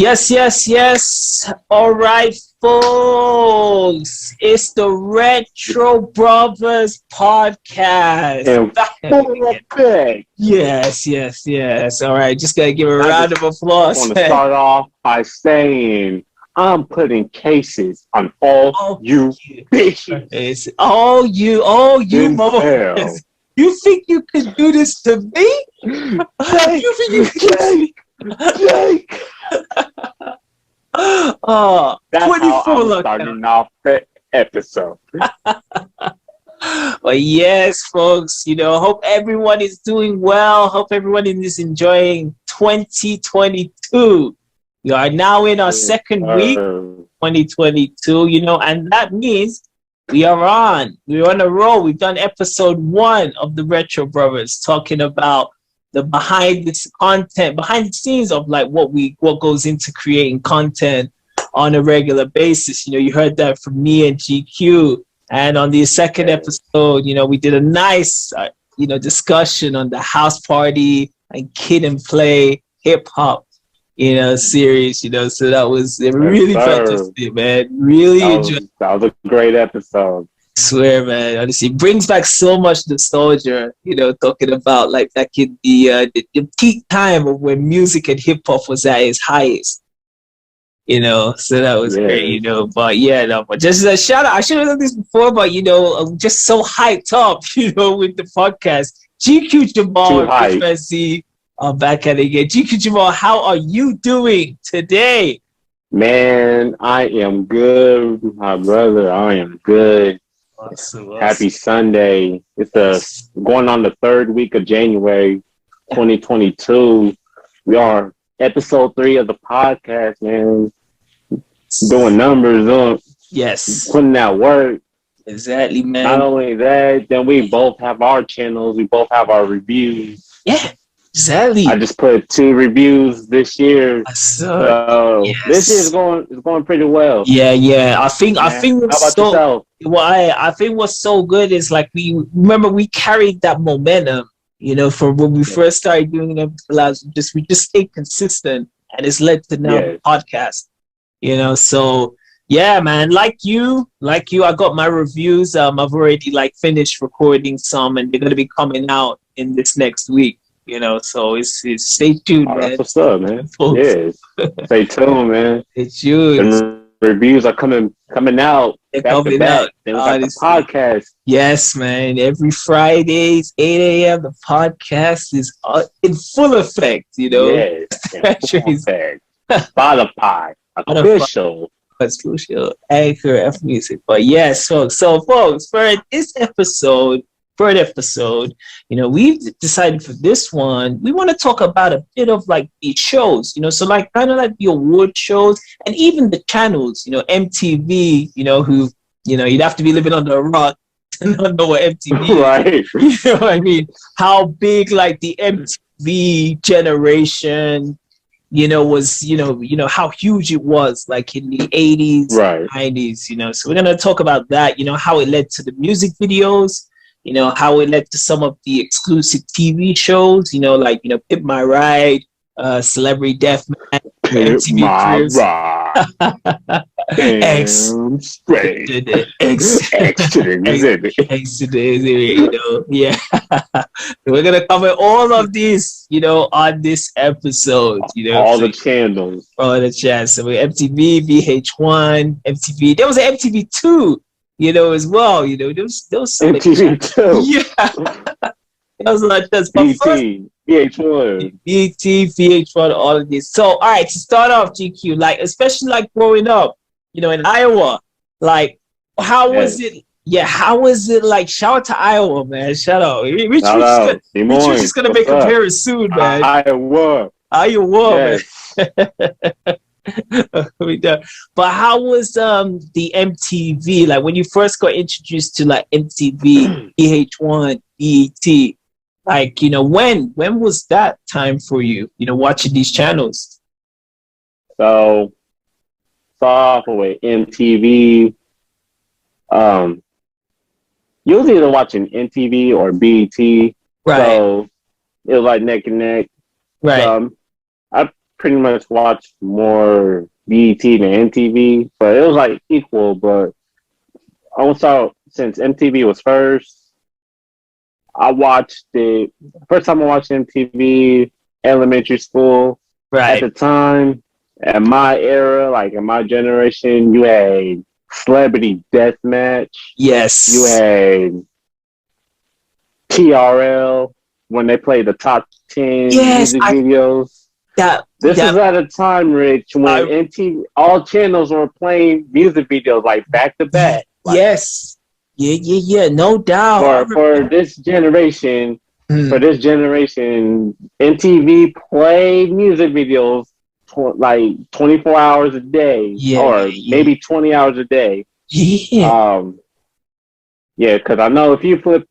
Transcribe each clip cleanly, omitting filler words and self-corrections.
Yes, yes, yes. All right, folks. It's the Retro Brothers podcast. And full effect. Yes, yes, yes. All right, just gotta give a I round just of applause. want to start off by saying I'm putting cases on all Oh, you bitches it's all you in hell. motherfuckers. You think you could do this to me? Jake, You think you Jake, Jake. Oh, That's how 24 I'm look. starting off the episode. But yes, folks, hope everyone is doing well. Hope everyone is enjoying 2022. We are now in our second week, 2022, and that means we're on a roll. We've done episode 1 of the Retro Brothers, talking about the behind the scenes of like what goes into creating content on a regular basis. You heard that from me and GQ. And on the second episode, we did a nice, discussion on the house party and kid and play hip hop, series, so that was really fantastic, man. Really enjoyed. That was a great episode. I swear, man. Honestly, it brings back so much nostalgia, talking about like back in the peak time of when music and hip hop was at its highest. So that was great, but but just a shout out. I should have done this before, but I'm just so hyped up, with the podcast. GQ Jamaal and Professor are back at it again. GQ Jamaal, how are you doing today? Man, I am good, my brother. I am good. Awesome. Happy Sunday. It's going on the 3rd week of January 2022. We are episode 3 of the podcast, man. Doing numbers, yes, putting out work. Exactly, man. Not only that, then we both have our channels. We both have our reviews. Yeah, exactly. I just put 2 reviews this year. So yes. This year is going pretty well. Yeah. I think what's yourself? I think what's so good is like we carried that momentum, from when we first started doing them. We just stayed consistent, and it's led to now the podcast. So yeah, man. Like you, I got my reviews. I've already finished recording some, and they're gonna be coming out in this next week. So it's stay tuned, man. That's what's up, man. Yes, stay tuned, man. Stay tuned. The reviews are coming out. They're coming out. Then we got the podcast. Yes, man. Every Fridays, 8 a.m. The podcast is in full effect. Yes, in full effect. Spotify, official. Anchor, F Music. But yes, so folks, for this episode, we've decided for this one, we want to talk about a bit of like the shows, so like kind of like the award shows and even the channels, MTV, who, you'd have to be living under a rock to not know what MTV is. Right. You know what I mean? How big like the MTV generation, was, how huge it was like in the 80s, right, 90s, so we're going to talk about that, how it led to the music videos, how it led to some of the exclusive TV shows, like, Pimp My Ride, Celebrity Deathmatch, MTV yeah. We're gonna cover all of this, on this episode, all the channels, So MTV, VH1, MTV. There was an MTV2. As well, there was some MTV2. Yeah. That was like this. BT, VH1. BT, VH1, all of this. So, all right, to start off, GQ, especially growing up, in Iowa, how was it? Yeah, how was it like? Shout out to Iowa, man. Shout out. We're just gonna make a pair soon, man. Iowa, yes. Man. But how was the MTV when you first got introduced to MTV, VH1, BET? When was that time for you? Watching these channels. So off with MTV. You was either watching MTV or BET, right? So it was neck and neck, right? I pretty much watched more BET than MTV, but it was like equal. But I also, since MTV was first, I watched it. First time I watched MTV, elementary school. At Right. the time, at my era, like in my generation, you had Celebrity Deathmatch. You Yes. had TRL when they played the top 10 Yes. music I videos. that This is that at a time, Rich, when I MTV, all channels were playing music videos like back to back. Like yes. Yeah, yeah, yeah. No doubt. I for this generation, remember. MTV played music videos like 24 hours a day, Yeah, or yeah, maybe 20 hours a day. yeah. Um, yeah, because I know if you flip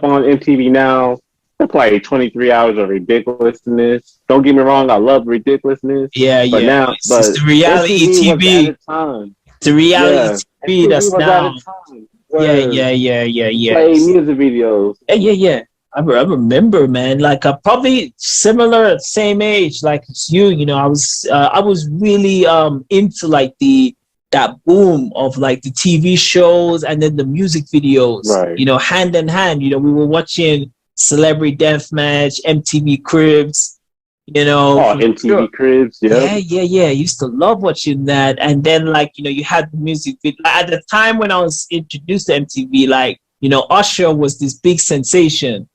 on MTV now, they play 23 hours of ridiculousness. Don't get me wrong, I love ridiculousness, Yeah, yeah. It's but the reality MTV was at TV. a time. The reality Yeah, TV MTV that's was at a now. time Yeah, where yeah, yeah, yeah, you yeah. play music videos. Yeah, yeah, yeah. I remember, man. Like, probably similar, same age, like it's you. I was really into like the that boom of like the TV shows and then the music videos. Right. Hand in hand. We were watching Celebrity Deathmatch, MTV Cribs. Oh, For sure. MTV Cribs, yep. Yeah, yeah, yeah. I used to love watching that. And then, like, you had the music video. At the time when I was introduced to MTV, like, Usher was this big sensation.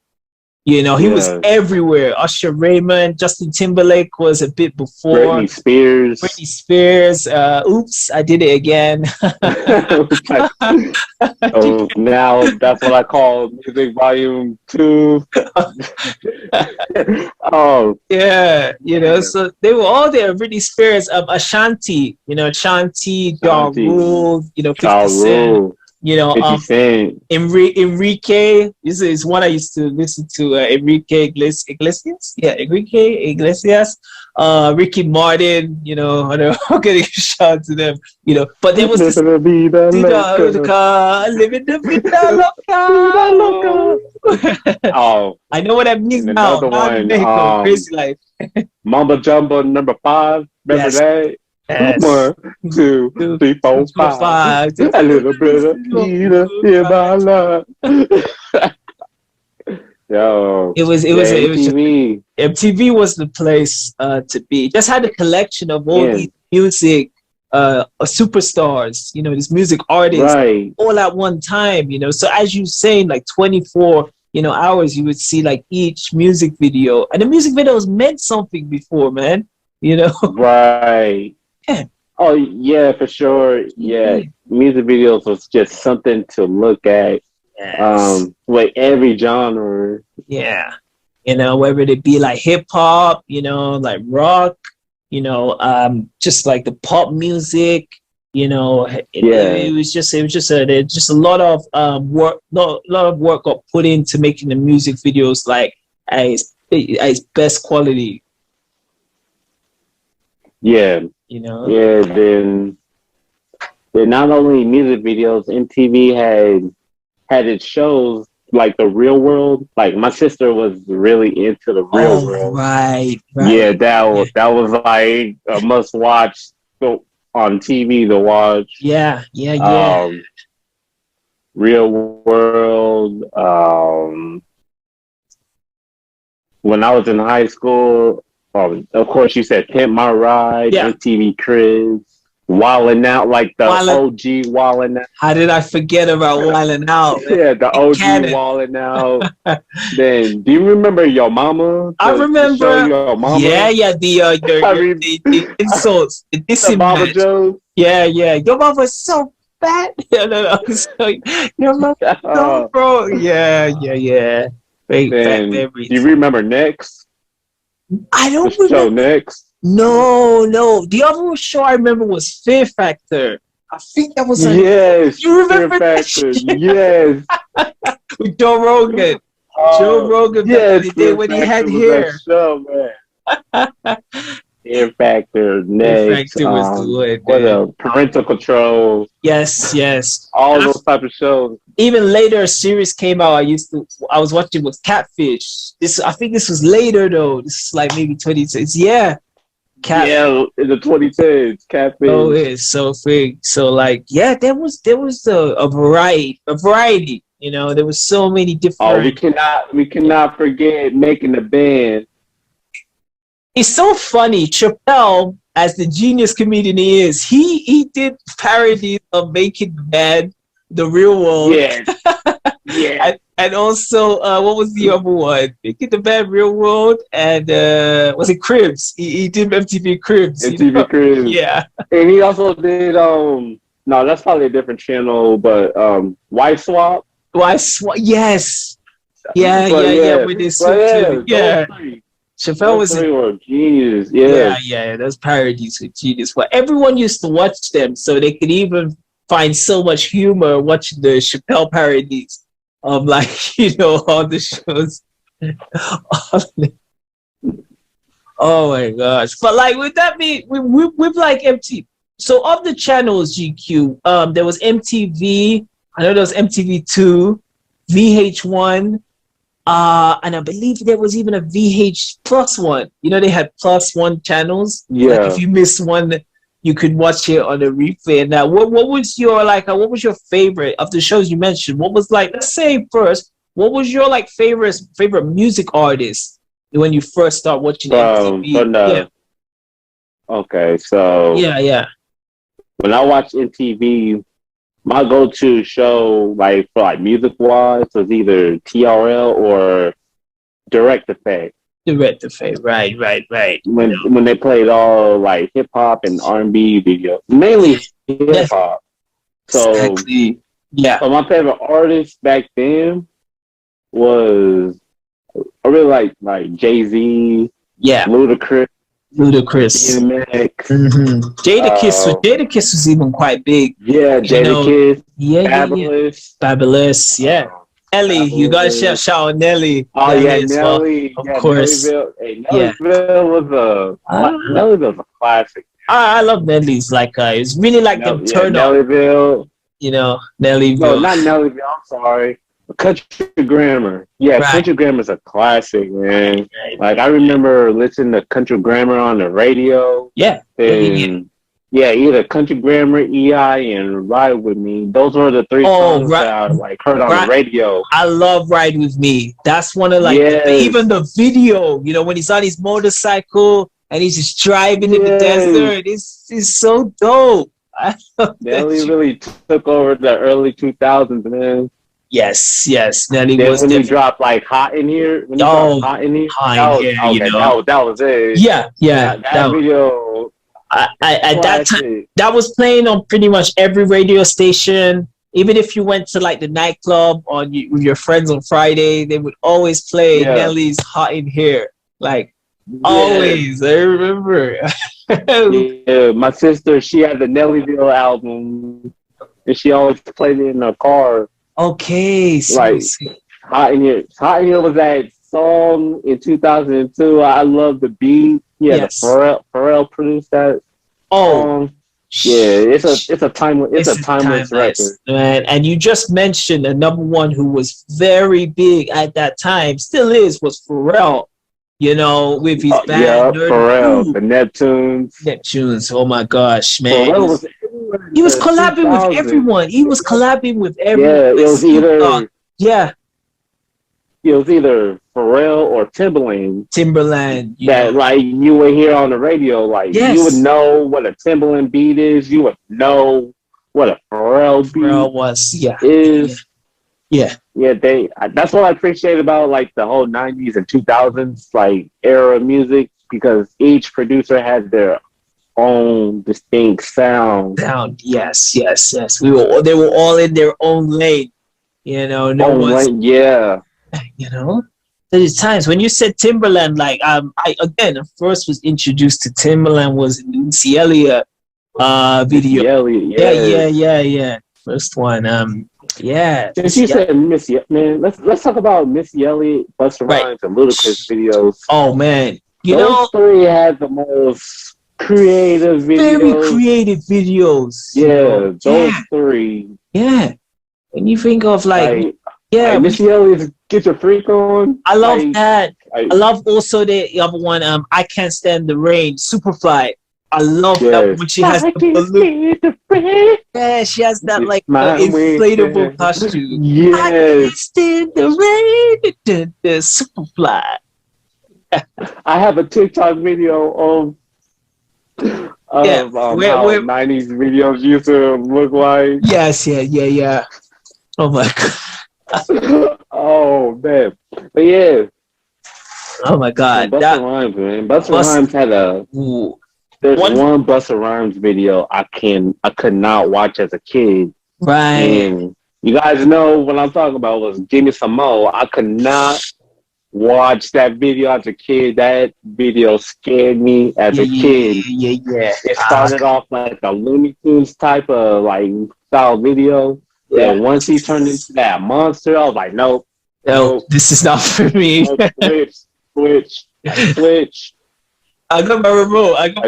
He was Yeah. everywhere. Usher Raymond, Justin Timberlake was a bit before. Britney Spears. Britney Spears. Oops, I did it again. So now that's what I call music volume 2. Oh, Yeah, man. so they were all there. Britney Spears, Ashanti, Ashanti, Ja Shanti, Rule, 50 Ja Cent, Rule, you know, 50 um, Cent. Enrique is one I used to listen to. Enrique Iglesias, yeah, Enrique Iglesias. Ricky Martin, I'm getting a shout out to them. But there was this Living la vida Vida loca. Loca, living the Vida Vida loca. Loca. Oh, I know what that means and now. another Now in one, Mexico, crazy life. Mamba Jumbo number 5. Remember Yes, that? yes. 1, 2, Two, 3, 4, four, 5. five. A little bit of Peter in my life. Yo, yeah, It was just MTV. MTV was the place to be. Just had a collection of all these And music superstars, these music artists right. all at one time, So as you saying, like 24, hours, you would see like each music video, and the music videos meant something before, man. Right. Yeah. Oh yeah, for sure. Yeah. Music videos was just something to look at. Yes. With every genre. Yeah. Whether it be like hip hop, like rock, just like the pop music, it was just a lot of work, lot of work got put into making the music videos like as best quality. Yeah. Yeah, then not only music videos, MTV had its shows like the Real World. Like my sister was really into the Real Oh, World. right. Yeah, that was like a must watch on TV to watch. Yeah, yeah, yeah. Real World. When I was in high school, of course you said Pimp My Ride, Yeah. MTV Cribs, Wildin' Out, like the OG Wildin' Out. How did I forget about Wildin' Out? Yeah, the OG Wildin' Out. Then, do you remember Your Mama? I remember. The show Your Mama? Yeah, the insults, the dissing Mama match. jokes. Yeah. Your mom was so fat. Your mom so bro. Yeah. Great fat memories. Do you remember Next? I don't remember. Show Next? No. The other show I remember was Fear Factor. I think that was yes. You remember Fear Factor? Yes. With Joe Rogan. Joe Rogan back in the day when he had hair. Show, man. Fear Factor, Next. Fear Factor was the one. What else? Parental Control. Yes. All those type of shows. Even later, a series came out. I was watching with Catfish. I think this was later though. This is like maybe 26. Yeah. Yeah, in the 2010s, Oh, Catfish. it's so big. So like, yeah, there was a variety. You know, there was so many Oh, different. we cannot forget making the band. It's so funny. Chappelle, as the genius comedian he is, he did parodies of Making Bad, The Real World, Yeah, yeah. and also what was the other one? Making the Bad, Real World, and was it Cribs? He did MTV Cribs. You MTV know? Cribs. Yeah. And he also did no, that's probably a different channel, but Wife Swap. Yes. Yeah, But yeah, yeah. yeah, With this but suit yeah, too. Yeah. Chappelle those was three were genius. yeah, Yeah. yeah, those parodies were genius. But everyone used to watch them, so they could even find so much humor watching the Chappelle parodies of like all the shows. Oh my gosh! But like, would that be with like MTV? So of the channels, GQ, there was MTV. I know there was MTV2, VH1. And I believe there was even a VH plus one. You know, they had plus one channels. Yeah. Like if you missed one, you could watch it on a replay. And now, what was your what was your favorite of the shows you mentioned? What was like? Let's say first, what was your like favorite music artist when you first start watching MTV? Yeah, Okay, so yeah. when I watch MTV, my go-to show, like for like music wise, was either TRL or Direct Effect. Direct Effect, right. When they played all like hip hop and R&B videos, mainly hip hop. So, exactly. Yeah. So my favorite artist back then was I really like Jay-Z, Yeah, Ludacris, DMX. Mm-hmm. Jadakiss was even quite big. Yeah, Jadakiss. Yeah, Fabulous. Fabulous, yeah. Nelly, you gotta shout out Nelly. Oh Nelly yeah, as Nelly. well, of Yeah, course. Nellyville. Hey, Nellyville was a classic. I love Nelly's. Like, it's really like them turn up. Nellyville. Nellyville. No, not Nellyville. I'm sorry. Country Grammar. Yeah, right. Country Grammar's a classic, man. Right. I remember listening to Country Grammar on the radio. Yeah. Yeah, either Country Grammar, EI, and Ride With Me. Those were the three songs that I heard on the radio. I love Ride With Me. That's one of even the video, when he's on his motorcycle and he's just driving in the desert. It's so dope. Nelly really took over the early 2000s, man. Yes. Nelly was when he dropped like Hot in Here. Hot in Here. That was it. Yeah. That video. At that time, that was playing on pretty much every radio station. Even if you went to like the nightclub with your friends on Friday, they would always play Nelly's Hot in Here. Like always, I remember. Yeah, my sister, she had the Nellyville album, and she always played it in her car. Okay, like Hot in Here. Hot in Here was that song in 2002. I love the beat. Yeah, yes. Pharrell produced that. Oh, yeah, it's a timeless record, man. And you just mentioned another one who was very big at that time, still is, was Pharrell. With his band. Yeah, Pharrell, the Neptunes. Oh my gosh, man! He was collabing with everyone. He was collabing with everyone. Yeah, it was either. Yeah. It was either Pharrell or Timbaland. That like you would hear on the radio. Like you would know what a Timbaland beat is. You would know what a Pharrell beat is. Yeah. That's what I appreciate about like the whole 90s and 2000s like era of music, because each producer had their own distinct sound. Yes. They were all in their own lane. There's times when you said Timbaland, like I first was introduced to Timbaland was in the Missy Elliott video. Yeah. First one. Since you said Missy, man, let's talk about Missy Elliott, Busta Rhymes, and Ludacris videos. Oh man, those three had the most creative videos. Very creative videos. Yeah, those three. Yeah, when you think of like Missy Elliott's "Get Your Freak On," I love that. I love also the other one. I Can't Stand the Rain. Superfly. I love that when she has the balloon. Yeah, she has that like inflatable costume. Yes. I can't stand the rain. The Superfly. I have a TikTok video of how 90s videos used to look like. Yes, yeah. Oh my god. Oh man. But yeah. Oh my god. Busta Rhymes, man. Busta Rhymes had there's one Busta Rhymes video I could not watch as a kid. Right. And you guys know what I'm talking about was Gimme Some Mo. I could not watch that video as a kid. That video scared me as a kid. Yeah. It started off like a Looney Tunes type of like style video. Yeah. And once he turned into that monster, I was like, nope. This is not for me. Switch. I got my remote. Like, no,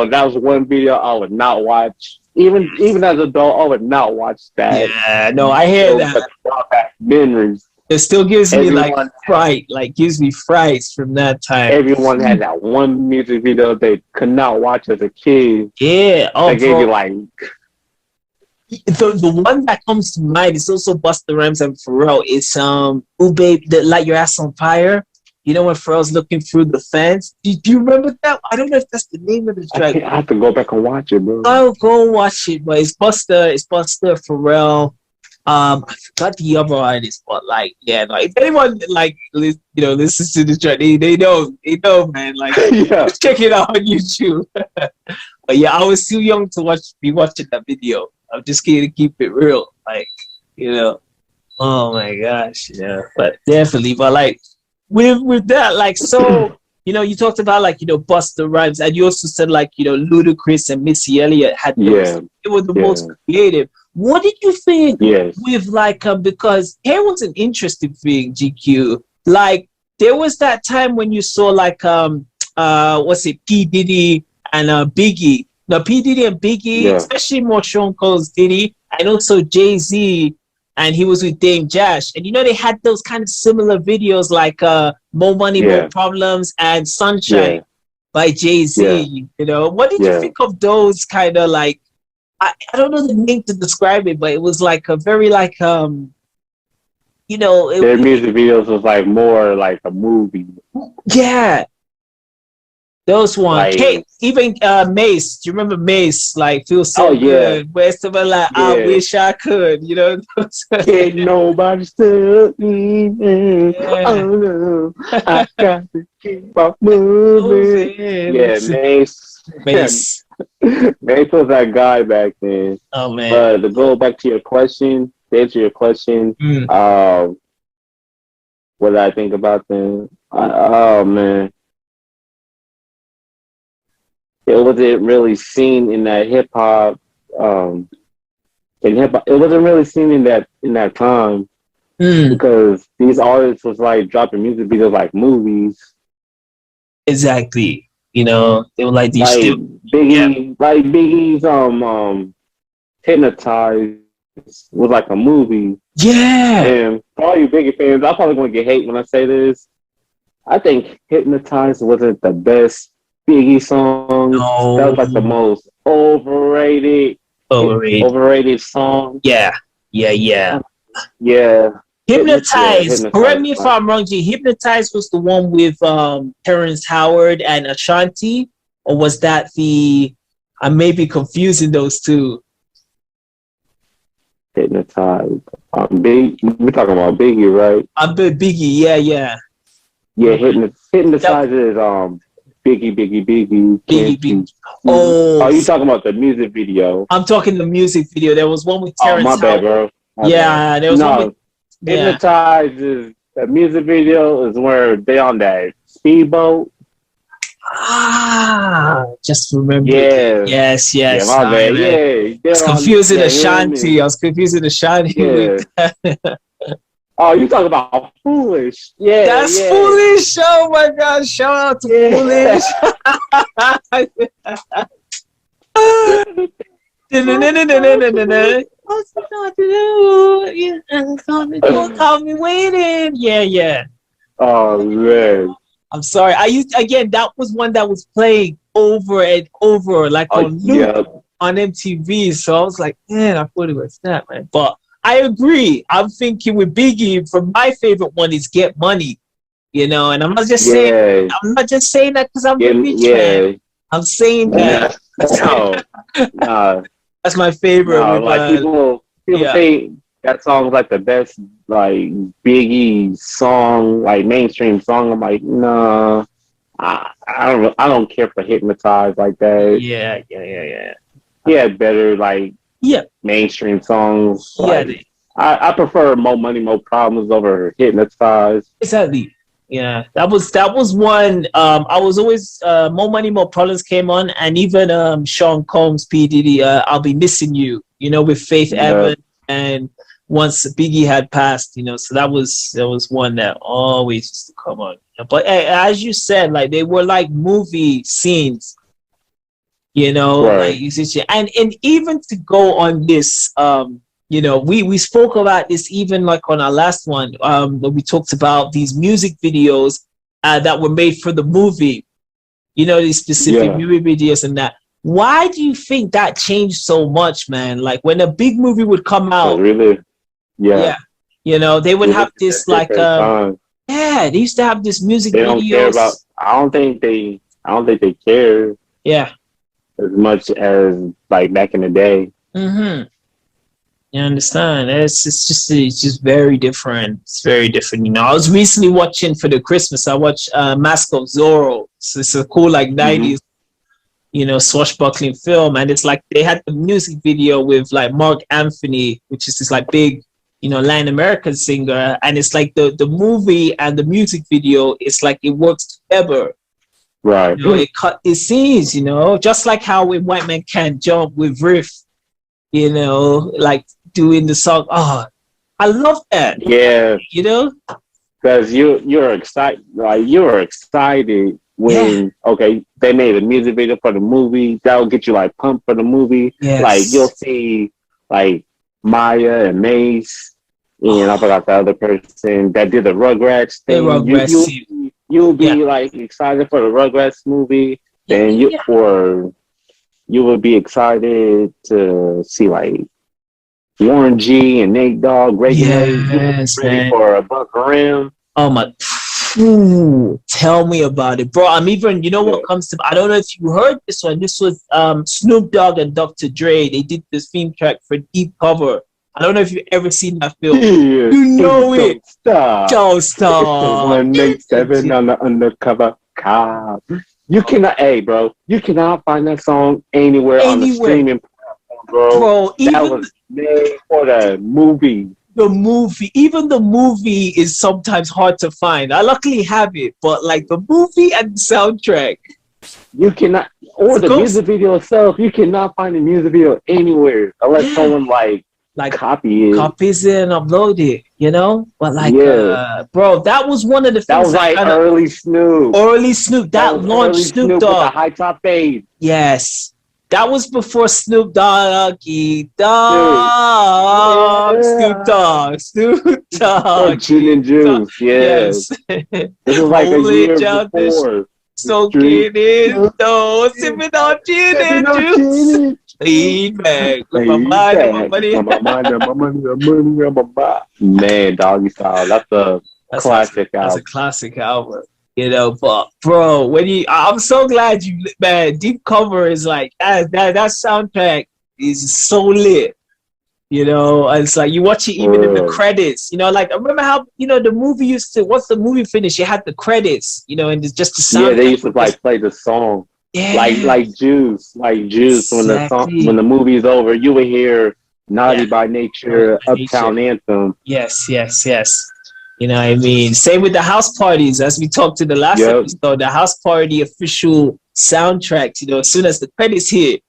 that was one video I would not watch. Even as an adult, I would not watch that. Yeah, no, I hear that. Memories. It still gives me like fright, gives me frights from that time. Everyone had that one music video they could not watch as a kid. Yeah, they gave you like. The one that comes to mind is also Busta Rhymes and Pharrell. It's Ooh Babe, Light Your Ass on Fire. You know when Pharrell's looking through the fence? Do you remember that? I don't know if that's the name of the track. I have to go back and watch it, bro. I'll go watch it, but it's Busta, Pharrell. I forgot the other artist, but if anyone listens to the track, they know, man. Just check it out on YouTube. But yeah, I was too young to be watching that video. I'm just going to keep it real, oh my gosh, but definitely, but with that, so, you talked about Busta Rhymes, and you also said Ludacris and Missy Elliott had those, they were the most creative. What did you think with because here was an interesting thing, GQ, there was that time when you saw P. Diddy and Biggie. Now, P. Diddy and Biggie, especially more Sean Cole's Diddy, and also Jay-Z, and he was with Dame Dash. And, they had those kind of similar videos More Money, More Problems and Sunshine by Jay-Z, What did you think of those kind of I don't know the name to describe it, but it was a very their music videos was more like a movie. Yeah. Those ones. Hey, even Mace. Do you remember Mace? Feels so good. Where it's I wish I could. Can't nobody stop me. Oh no, I got to keep on moving. Yeah, Mace. Mace was that guy back then. Oh man. But to go back to your question, what did I think about them? Oh man. It wasn't really seen in that hip hop. It wasn't really seen in that time because these artists was dropping music videos like movies. Exactly. They were these Biggie, Biggie's Hypnotized was a movie. Yeah. And for all you Biggie fans, I'm probably gonna get hate when I say this. I think Hypnotized wasn't the best Biggie song. No. That was the most overrated song. Yeah. Hypnotized. Correct me if I'm wrong, G. Hypnotized was the one with Terrence Howard and Ashanti, or was that I may be confusing those two. Hypnotized. We're talking about Biggie, right? Biggie, yeah. Yeah, Hypnotized is Biggie. Oh, you talking about the music video? I'm talking the music video. There was one with Terrence Howard. Bad, bro. There was one with... Hypnotized is the music video is where they on that speedboat. Just remember. Yeah. Yes. Yeah, my bad. Yeah. I was confusing Ashanti. I was confusing Ashanti. Yeah. Oh, you talking about Foolish? Yeah, that's Foolish. Oh my God! Shout out to Foolish. What's not to do? Yeah, don't call me waiting. Yeah, yeah. Oh man. I'm sorry. I used again. That was one that was playing over and over, like Oh on loop yeah. on MTV. So I was like, man, I thought it was that, man. But I agree. I'm thinking with Biggie. For my favorite one is Get Money. And I'm not just saying. Yeah. I'm not just saying that because I'm Yeah. the rich man. Yeah. I'm saying that. No. Nah. That's my favorite No. with Like people yeah. think that song's like the best like Biggie song, like mainstream song. I'm like, no. I don't care for Hypnotize like that. Yeah, yeah, yeah, yeah. He had better like Yeah, mainstream songs. yeah, Like I prefer More Money, More Problems over Hypnotize. exactly. Yeah, that was one. I was always More Money, More Problems came on, and even Sean Combs, P Diddy, I'll Be Missing You. With Faith Yeah. Evans, and once Biggie had passed, so that was one that always used to come on. But as you said, like they were like movie scenes. Like Right. you see, and even to go on this, we spoke about this even like on our last one, when we talked about these music videos that were made for the movie, these specific Yeah. movie videos and that. Why do you think that changed so much, man? Like when a big movie would come Because out, really, yeah, yeah. they would We have live in a this like, different time. yeah, they used to have this music They don't care about. videos, I don't think they care yeah. as much as like back in the day. Mm-hmm. You understand? It's just very different. It's very different. I was recently watching for the Christmas. I watched Mask of Zorro. So it's a cool like Mm-hmm. 90s, swashbuckling film, and it's like they had the music video with like Mark Anthony, which is this like big, Latin American singer, and it's like the movie and the music video. It's like it works together. Right. It cut the scenes. Just like how in White Man Can't Jump with Riff, like doing the song. Oh, I love that. Yeah. You know? Because you're excited. Like you were excited Yeah. when they made a music video for the movie. That'll get you like pumped for the movie. Like you'll Yes. see like Maya and Mace, and I forgot the other person that did the Rugrats The thing. Rugrats team. You'll Yeah. be like excited for the Rugrats movie. Yeah, Then yeah, yeah. you would be excited to see like Warren G and Nate Dogg, Reagan. Yes, Ready man. for a Buck Rim. Oh my. Ooh, tell me about it, bro. I'm even. You know Yeah. what comes to? I don't know if you heard this one. This was Snoop Dogg and Dr. Dre. They did this theme track for Deep Cover. I don't know if you've ever seen that film. Yeah. You know it. Stop. Don't stop. 187 on the undercover cop. You cannot, hey, bro. You cannot find that song anywhere on the Anywhere, streaming platform, bro. bro. That Even was made for the movie. even the movie is sometimes hard to find. I luckily have it, but like the movie and the soundtrack, You cannot, or the music video itself. You cannot find the music video anywhere unless someone like copy it. copies it and upload it, But like, Yeah. bro, that was one of the That things was like early Snoop. early Snoop that was launched early Snoop with Dogg. the high top fade. Yes. That was before Snoop Doggy Dogg. Yeah. Snoop Dogg. Snoop Or Dogg. gin and juice. Yeah. Yes. This was like a Roll year it out the before. soaking in those sipping on gin and juice. Lean back with my mind and my money. Man, Doggy Style. That's a classic That's a album. classic album. But bro, I'm so glad man, Deep Cover is like that soundtrack is so lit. It's like you watch it even in the credits. Like I remember how the movie used to. Once the movie finished, you had the credits. And it's just the soundtrack. Yeah, they used to like play the song. Yeah. Like Juice. Exactly. When the movie's over, you would hear Naughty by Nature, Uptown Anthem. Yes. You know what I mean? Same with the house parties, as we talked to the last episode, the house party official soundtracks, as soon as the credits hit,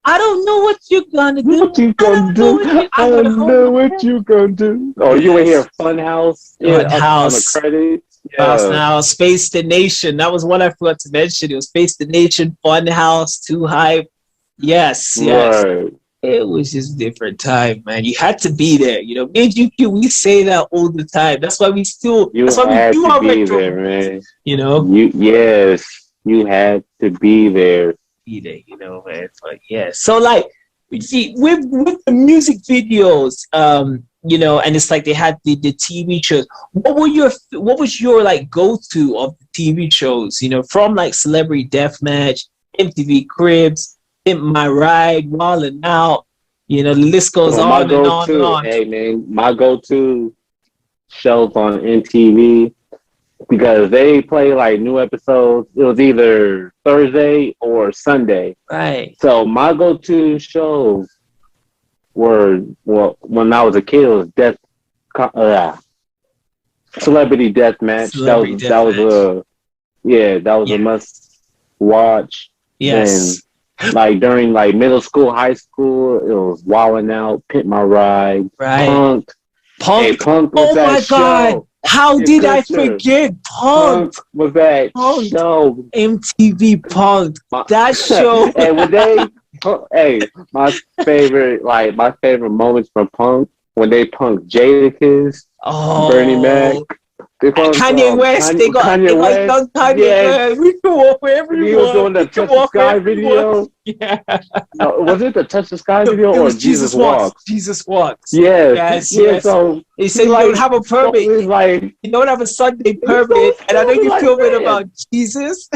I don't know what you're gonna do. What you gonna do? I don't know what you gonna do. Oh, you would hear Funhouse on the credits. Now, Space the Nation. That was one I forgot to mention. It was Space the Nation, Funhouse, Too Hype. Yes. Right. It was just different time, man. You had to be there. You know, me and GQ, we say that all the time. That's why we still. You That's why we had do to our be retro there, movies. man. You know, You had to be there. be there. You know, man. But yeah. So like, you see, with the music videos, you know, and it's like they had the TV shows. What was your like go to of the TV shows? You know, from like Celebrity Deathmatch, MTV Cribs, Pimp My Ride, Wild and Out. You know, the list goes So my on and on and go-to, on. hey man, my go-to shows on MTV because they play like new episodes. It was either Thursday or Sunday. Right. So my go-to shows were when I was a kid. It was Celebrity Deathmatch. Celebrity That was that was a must watch. Yes. Then, like during like middle school, high school, it was Wildin' Out, Pimp My Ride, Right. Punk. Hey, Punk was Oh that my God! show. How did I forget Punk? Was that show. MTV Punk. That show. And when they, my favorite moments from Punk when they punked Jadakiss, Bernie Mac. Kanye West. They got Kanye West. We can walk with everyone. He was doing the Touch the Sky video. Yeah. No, was it the Touch the Sky video it or was Jesus Walks? Jesus Walks. Yes. So he said you don't have a permit. You don't have a Sunday permit, and I know you're filming about Jesus.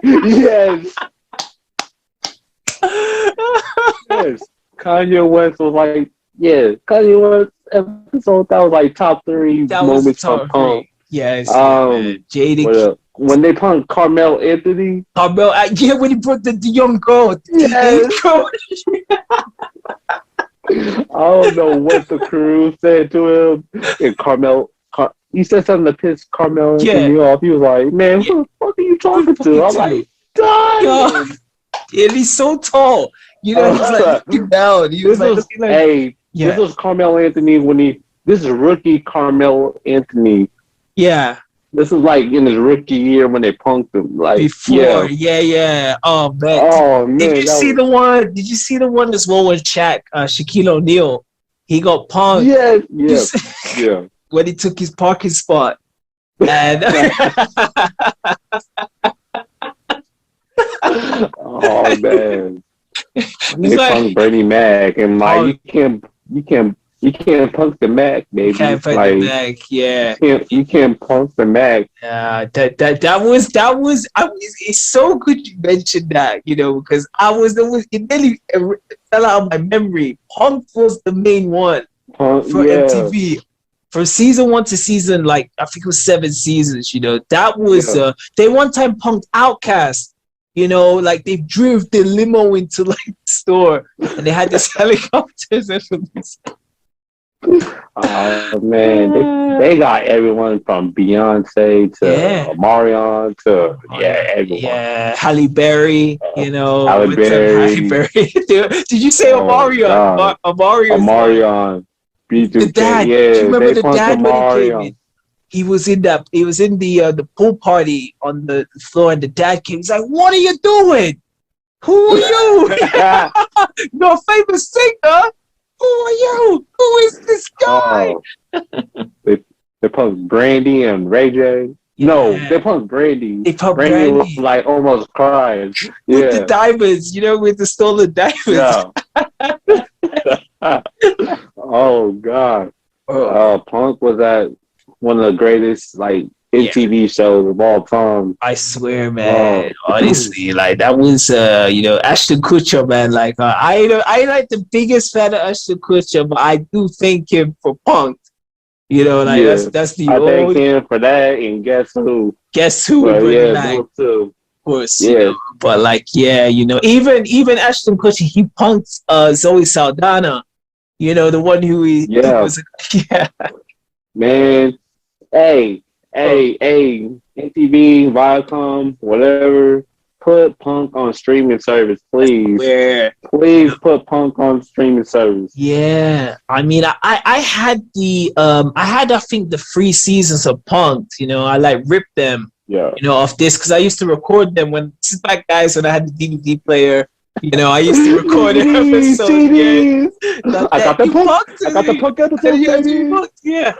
Yes. Yes. Kanye West was like, Kanye West episode that was like top 3 moments from Punk. Yes. Jada. When they punked Carmel Anthony. When he brought the young girl. Yes. I don't know what the crew said to him. And he said something to piss Carmel Anthony off. He was like, man, who the fuck are you talking to? I'm like, God. And he's so tall. You know, he's like looking down. He was looking like, this was Carmel Anthony this is rookie Carmel Anthony. Yeah. This is like in his rookie year when they punked him. Like before, yeah. Oh man. Did you see the one? Did you see the one as well with Shaquille O'Neal? He got punked. Yeah. When he took his parking spot. And oh man. They punked Bernie Mac and like you can't punk the Mac, baby. You can't punk the Mac, yeah. You can't punk the Mac. Yeah, that was. I mean, it's so good you mentioned that, you know, because it really fell out of my memory. Punk was the main one for MTV. From season 1 to season, like I think it was 7 seasons. You know, that was they one time punked Outkast. You know, like they drove the limo into like the store, and they had this helicopters and oh man, they got everyone from Beyonce to Marion to everyone. Yeah, Halle Berry, you know. Halle Berry. Did you say Omarion? Omarion. The dad. Do you remember the dad when he came in? He was in the pool party on the floor, and the dad came. He's like, "What are you doing? Who are you? You're a famous singer. Who are you? Who is this guy?" They punked Brandy and Ray J. Yeah. No, they punked Brandy. Brandy was like almost crying. With the diamonds, you know, with the stolen diamonds. Yeah. Oh God. Punk was at one of the greatest like MTV shows of all time. I swear, man. Honestly, like that was you know, Ashton Kutcher, man. Like I like the biggest fan of Ashton Kutcher, but I do thank him for Punk. You know, like that's the I thank him for that, and guess who? Of course, you know, but like, you know, even Ashton Kutcher, he punked Zoe Saldana. You know, the one who was Man, hey, MTV, Viacom, whatever, put Punk on streaming service, please. Please put Punk on streaming service. Yeah, I mean, I had I think the 3 seasons of Punk. You know, I like ripped them. You know, off this because I used to record them this is back, guys, when I had the DVD player. You know, I used to record an episode. Yeah, I got the punk. I got the punk episode. Yeah.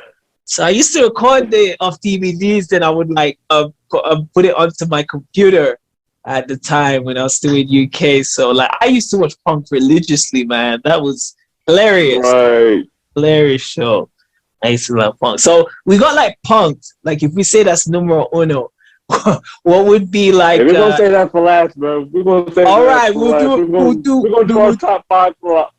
So I used to record the of DVDs. Then I would like put it onto my computer at the time when I was still in UK. So like I used to watch punk religiously, man. That was hilarious. Right. Hilarious show. I used to love punk. So we got like punk. Like if we say that's numero uno, what would be like? We're gonna say that for last, bro. We're gonna say all that right, for we'll last. do. We're gonna do our top 5 for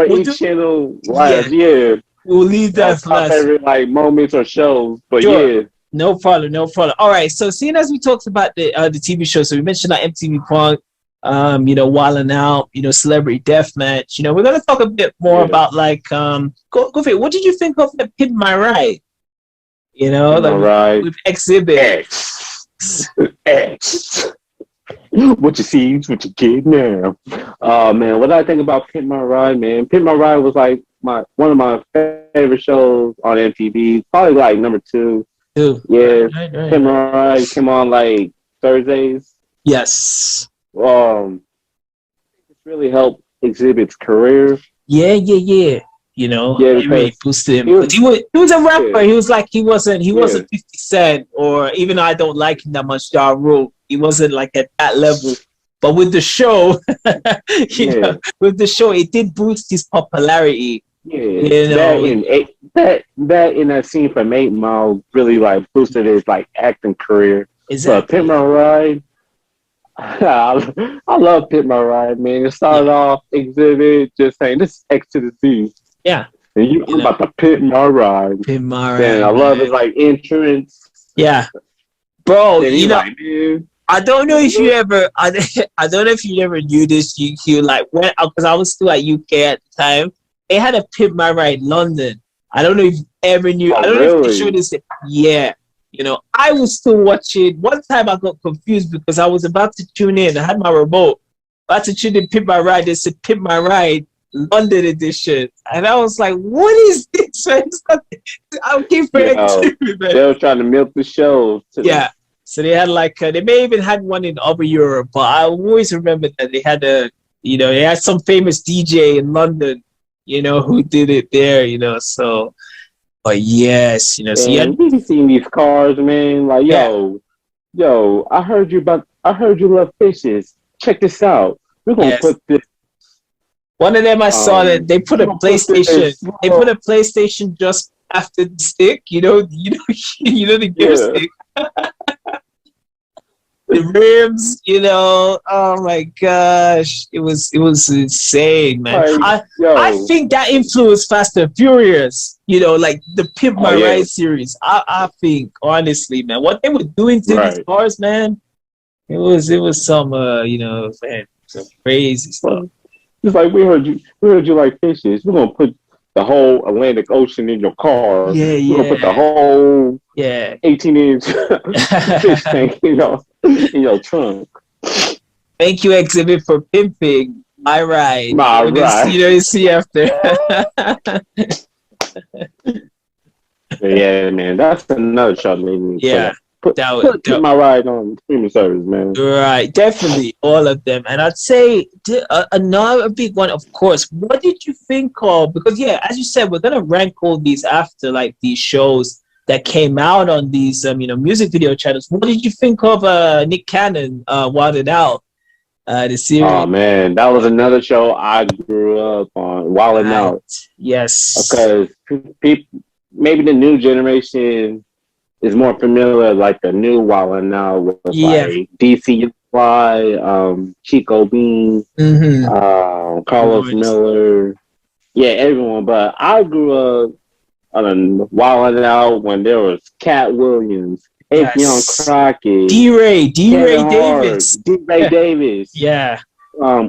each channel last. Yeah. We'll leave that for last. Favorite like moments or shows, but sure. yeah. No problem. All right. So seeing as we talked about the TV show, so we mentioned like MTV Punk, you know, Wildin' Out, you know, Celebrity Deathmatch. You know, we're gonna talk a bit more about like go for it. What did you think of the Pimp My Ride? You know, like with Exhibit. X. What you see is what you get now. Oh man, what did I think about Pimp My Ride, man? Pimp My Ride was like one of my favorite shows on MTV. Probably like number 2. Yeah. Right. Pimp My Ride came on like Thursdays. Yes. It's really helped Exhibit's career. Yeah. You know, it really boosted him. He was a rapper. Yeah. He was like he wasn't 50 Cent, or even though I don't like him that much, Ja Rule. He wasn't like at that level. But with the show, you know, with the show, it did boost his popularity. Yeah, you know, that in that scene from 8 Mile really like boosted his like acting career. Exactly. But Pimp My Ride, I love Pimp My Ride, man. It started off Exhibit just saying this is X to the Z. Yeah. And you know, about to Pimp My Ride. Pimp My Ride. And I love his like entrance. Yeah. Bro, you know, like, I don't know if you ever I don't know if you ever knew this, GQ, like when because I was still at UK at the time. They had a Pimp My Ride London. I don't know if you ever knew. I don't know if they showed this. Yeah. You know, I was still watching. One time I got confused because I was about to tune in. I had my remote. About to tune in Pimp My Ride. They said Pimp My Ride London edition. And I was like, what is this? I keep forgetting. They were trying to milk the show. Yeah. So they had like, they may even had one in other Europe, but I always remember that they had they had some famous DJ in London, you know, who did it there, you know, so, but yes, you know, so you be seeing these cars, man, like, yo, I heard you love fishes. Check this out. We're going to put this. One of them I saw that they put a PlayStation, just after the stick, you know, the gear stick. The rims, you know, oh my gosh, it was insane, man. I think that influenced Fast and Furious, you know, like the Pimp My Ride series. I think, honestly, man, what they were doing to these cars, man, it was some, man, some crazy stuff. It's like we heard you like fishes. We're gonna put the whole Atlantic Ocean in your car. Yeah. We're gonna put the whole 18-inch fish tank, you know, in your trunk. Thank you, Exhibit, for pimping my ride. You see after. Yeah, man, that's another show. Yeah. Put My Ride on streaming service, man. Right, definitely all of them. And I'd say another big one, of course. What did you think of? Because as you said, we're gonna rank all these after like these shows that came out on these music video channels. What did you think of Nick Cannon, Wildin' Out, the series? Oh man, that was another show I grew up on. Wildin' Out. Yes. Because maybe the new generation is more familiar, like the new Wildin' Out with like DC Fly, Chico Bean, Carlos Miller, everyone. But I grew up on Wildin' Out when there was Cat Williams, Young Crockett, D-Ray Davis, Davis,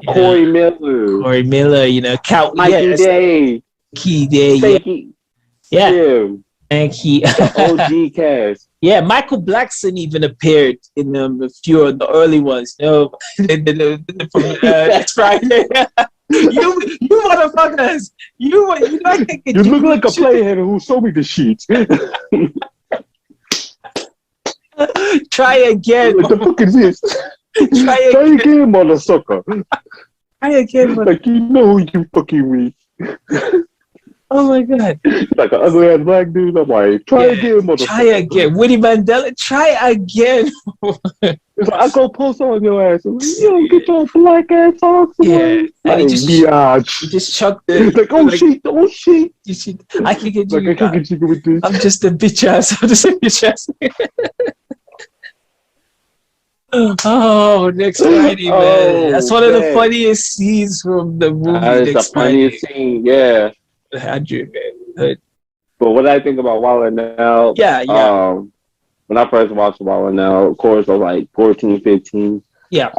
Corey Miller, you know, Mikey Day, Key Day, and he OG cast. Yeah, Michael Blackson even appeared in a few of the early ones. From Friday. you motherfuckers! You look like a playhead who sold me the sheets. Try again. What the fuck is this? Try again, motherfucker. Try again, but Like, you know who you fucking with. oh my god. Like an ugly ass black dude. I'm like, try again, motherfucker. Try again. Woody Mandela, try again. It's like, I go post on your ass. Like, you don't get your black ass off. Yeah. And Like, he just chucked it. like, oh shit. You see, I can get Like, you. I can't get you with this. I'm just a bitch ass. I'm just a bitch ass. Oh, next Friday, man. That's one of the funniest scenes from the movie. It's the funniest scene, yeah. 100, man. But what I think about Wild 'N Out, when I first watched Wild 'N Out, of course, I was like 14, 15. Yeah.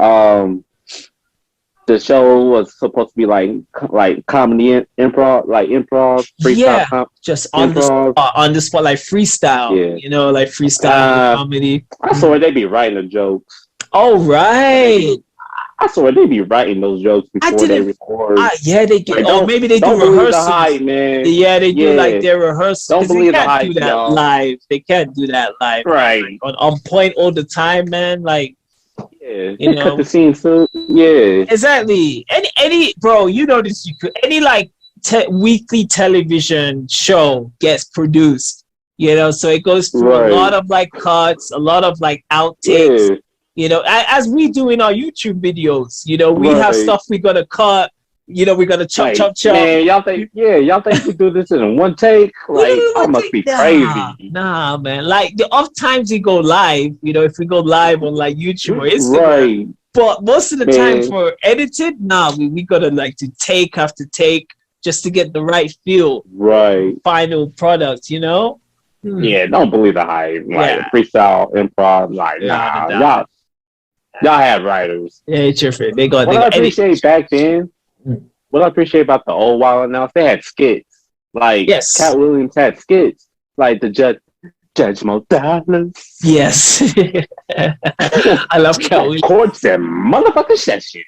The show was supposed to be like comedy improv, freestyle. Just on the spot, like freestyle. Yeah. You know, like freestyle comedy. I swear they be writing the jokes. Oh right. I swear they be writing those jokes before they record. Yeah, they get. Like, maybe they do rehearsals. The hype, man. Yeah, they do like their rehearsals. Don't believe the hype. They can't do that live. They can't do that live. Right. Like, on point all the time, man. Like. Yeah, you know, cut the scene so yeah. Exactly. Any bro, you know this. You could any like weekly television show gets produced. You know, so it goes through a lot of like cuts, a lot of like outtakes. Yeah. You know, as we do in our YouTube videos. You know, we have stuff we gotta cut. You know, we gotta chop. Man, y'all think we do this in one take? Like, I must be crazy. Nah, man. Like the off times we go live, you know, if we go live on like YouTube or Instagram. But most of the time for edited, we gotta like to take after take just to get the right feel. Right. Final product, you know? Yeah, don't believe the hype. Like freestyle, improv, like y'all had writers. Yeah, it's your friend. They got I appreciate back then. What I appreciate about the old Wild 'N Out, they had skits. Like Cat Williams had skits. Like the Judge Mo Dollars. Yes. I love Cat Williams. Courts and motherfucking session.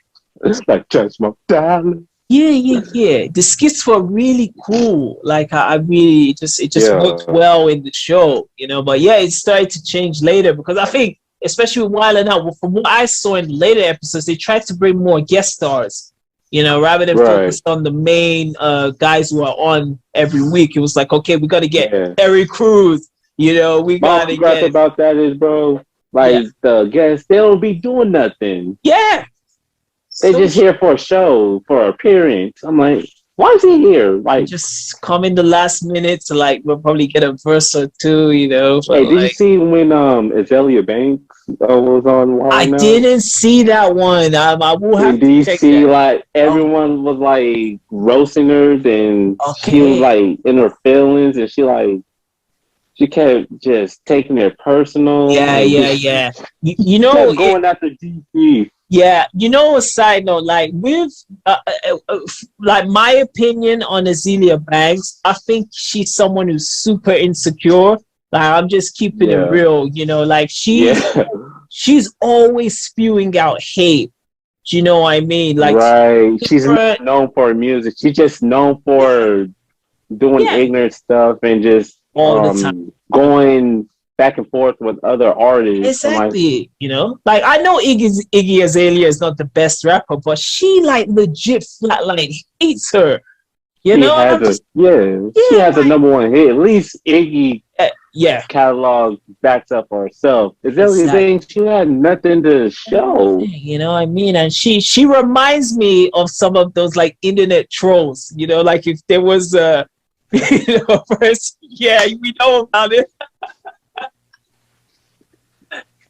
It's like Judge Mo Dollars. Yeah. The skits were really cool. Like I really it just worked well in the show, you know. But yeah, it started to change later because I think, especially with Wild 'N Out, from what I saw in later episodes, they tried to bring more guest stars. You know, rather than focus on the main guys who are on every week, it was like, okay, we got to get Terry Crews. You know, we got to get. About that is, bro, like the guests, they don't be doing nothing. Yeah, they just here for a show, for appearance. I'm like, why is he here? Like, just come in the last minute to like, we'll probably get a verse or two. You know. Hey, did you see when Azalea Banks was on Wild 'N Out? I didn't see that one. I will have to check that. Like everyone was like roasting her, and she was like in her feelings, and she kept just taking it personal. Yeah. You know, going after DC. Yeah, you know, a side note, like with like my opinion on Azalea Banks, I think she's someone who's super insecure. Like I'm just keeping it real, you know, like she's always spewing out hate. Do you know what I mean? Like she's not known for her music. She's just known for doing ignorant stuff and just all the time going back and forth with other artists. Exactly. You know, like I know Iggy Azalea is not the best rapper, but she like legit flatline hates her. You know, she has a #1 hit. At least Iggy catalog backs up for herself. Azalea Banks, she had nothing to show. You know what I mean? And she reminds me of some of those like internet trolls. You know, like if there was a first, we know about it.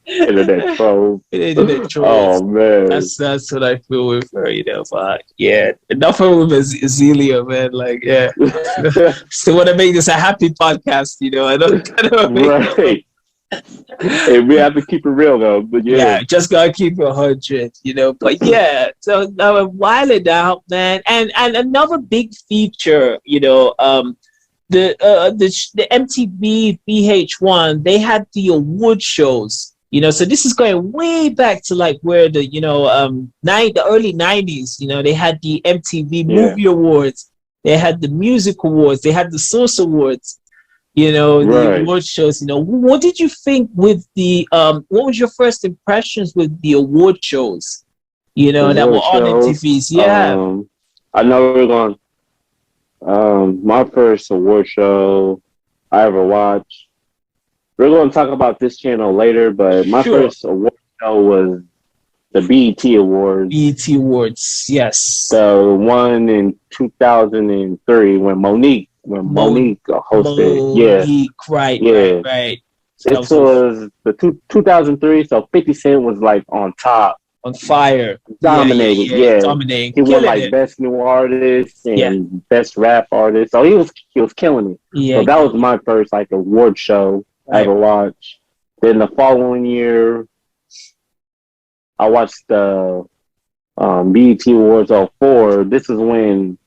Internet trolls. Oh man, that's what I feel with her, you know. But enough of Azalea, man. Like, still want to make this a happy podcast, you know. I don't right. Hey, we have to keep it real though, but just gotta keep it 100, you know. But so now Wild 'N Out, man, and another big feature, you know, the MTV VH1, they had the award shows. You know, so this is going way back to like where the, you know, the early 90s, you know, they had the MTV Movie Awards, they had the Music Awards, they had the Source Awards, you know, the award shows. You know, what did you think with the, what was your first impressions with the award shows? that were Award on shows. MTVs. Yeah. I know we're going. My first award show I ever watched. We're going to talk about this channel later, but my Sure. first award show was the BET Awards. BET Awards. Yes. The one in 2003 when Monique hosted. Yeah, Monique. Right. yeah. Right. That This was was the 2003, so 50 Cent was like on top, on fire. Yeah. dominating. Yeah. Yeah, Dominating. he won Killing like it. best new artist Yeah. and best rap artist. So he was killing it. Yeah. So that was my first like award show I Right. ever watched. Then the following year, I watched the BET Awards '04. This is when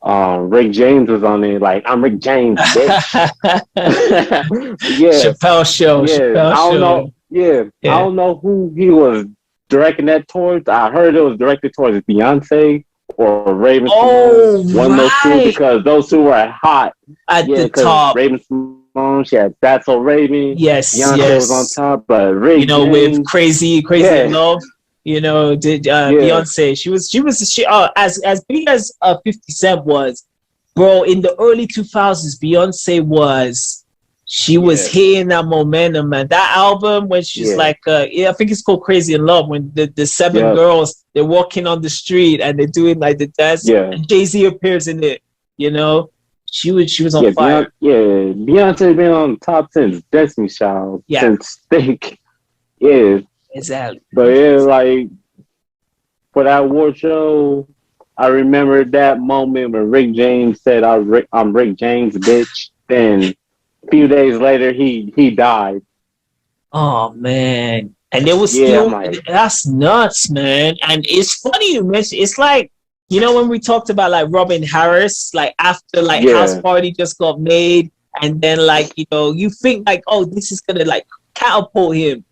Rick James was on it. Like, I'm Rick James, bitch. Yeah, Chappelle Show. yeah. Chappelle I don't Show. know. Yeah, Yeah. I don't know who he was directing that towards. I heard it was directed towards Beyonce or Raven Oh, Simone. One of those two, right. because those two were hot. At Yeah, the because top. Raven Simone, she had That's So Raven. Yes. Beyonce Yes. was on top, but Rick James, With Crazy yeah. in Love. Did Beyonce? She as big as 50 Cent was, bro. In the early 2000s, Beyonce was hitting that momentum, man. That album when she's like, I think it's called Crazy in Love. When the seven girls, they're walking on the street and they're doing like the dance. Yeah. And Jay-Z appears in it. She was on fire. Beyonce been on top since Destiny Child. Yeah. Since Think. Yeah. Exactly. But yeah, like for that award show, I remember that moment when Rick James said, I'm Rick James, bitch. Then a few days later, he died. Oh man! And there was still that's nuts, man. And it's funny you mention. It's like when we talked about like Robin Harris, like after like House Party just got made, and then like you think like, oh, this is gonna like catapult him.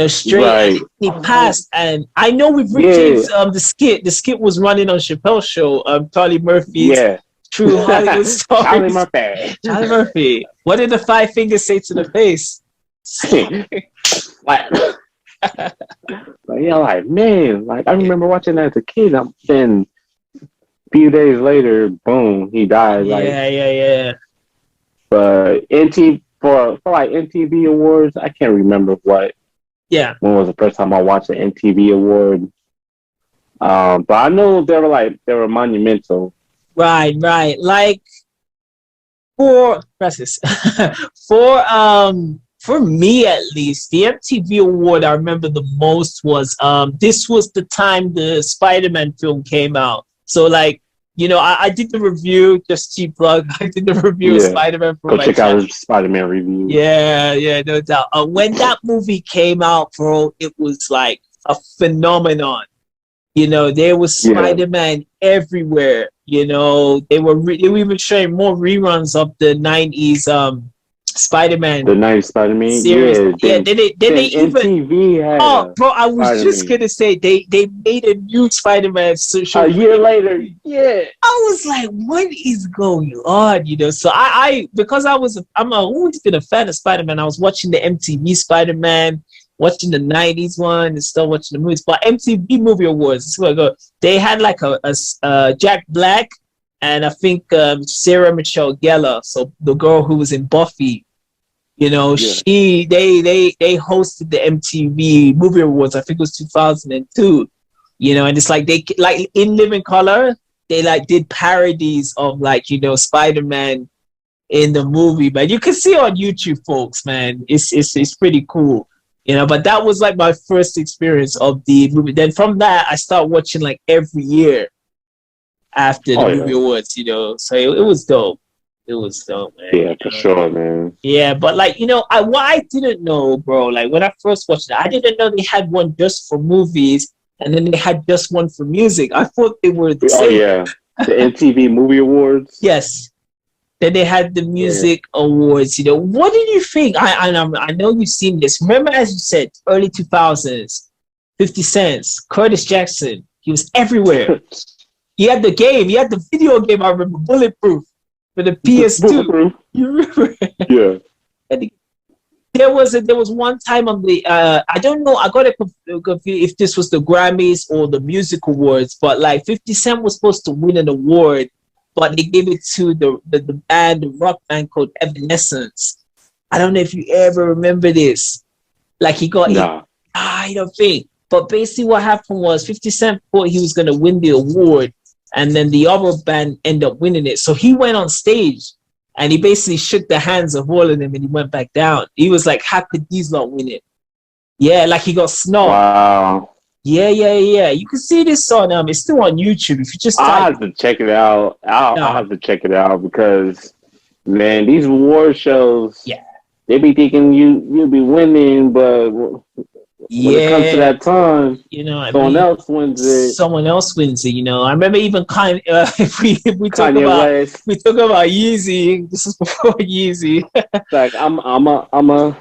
Straight. Right. And he passed, and I know with Rick James, the skit was running on Chappelle's show, Charlie Murphy's True Hollywood Stories. Charlie Murphy. What did the five fingers say to the face? Like, man, like I remember watching that as a kid. Then a few days later, boom, he died. Yeah. But for like MTV awards, I can't remember what. Yeah. When was the first time I watched an MTV award? But I know they were monumental. Right. Like for me at least, the MTV award I remember the most was this was the time the Spider-Man film came out. So like I did the review, just cheap plug. I did the review of Spider-Man for my check out the Spider-Man review. Yeah, no doubt. When that movie came out, bro, it was like a phenomenon. There was Spider-Man everywhere. They were even showing more reruns of the 90s Spider-Man. The 90s Spider-Man series. Then they even MTV had bro, I was Spider-Man. Just gonna say they made a new Spider-Man show a year later. Yeah. I was like, what is going on? So I because I'm always been a fan of Spider-Man. I was watching the MTV Spider-Man, watching the 90s one and still watching the movies. But MTV Movie Awards, this is where I go. They had like a Jack Black and I think Sarah Michelle Gellar, so the girl who was in Buffy, they hosted the MTV Movie Awards. I think it was 2002. And it's like they like in Living Color, they like did parodies of like Spider-Man in the movie, but you can see on YouTube, folks. Man, it's pretty cool. But that was like my first experience of the movie. Then from that, I start watching like every year after the movie awards, so it was dope. It was dope, man. Yeah, for sure, man. Yeah, but like, what I didn't know, bro, like when I first watched it, I didn't know they had one just for movies and then they had just one for music. I thought they were the same. Oh, yeah. The MTV Movie Awards. Yes. Then they had the music awards. What did you think? I know you've seen this. Remember, as you said, early 2000s, 50 Cent, Curtis Jackson. He was everywhere. He had the game. He had the video game. I remember, Bulletproof for the PS2. You remember? Yeah. there was one time on the I don't know, I got it confused if this was the Grammys or the music awards, but like 50 Cent was supposed to win an award, but they gave it to the rock band called Evanescence. I don't know if you ever remember this. Like Nah. I don't think. But basically what happened was 50 Cent thought he was gonna win the award, and then the other band ended up winning it. So he went on stage and he basically shook the hands of all of them and he went back down. He was like, how could these not win it? Yeah, like he got snubbed. Wow. Yeah. You can see this on it's still on YouTube. If you just I'll have to check it out. I'll have to check it out because, man, these award shows, they be thinking you'll be winning, but when it comes to that time, someone else wins it. Someone else wins it. I remember even we talk Kanye about West. we talk about Yeezy. This is before Yeezy. Like I'm gonna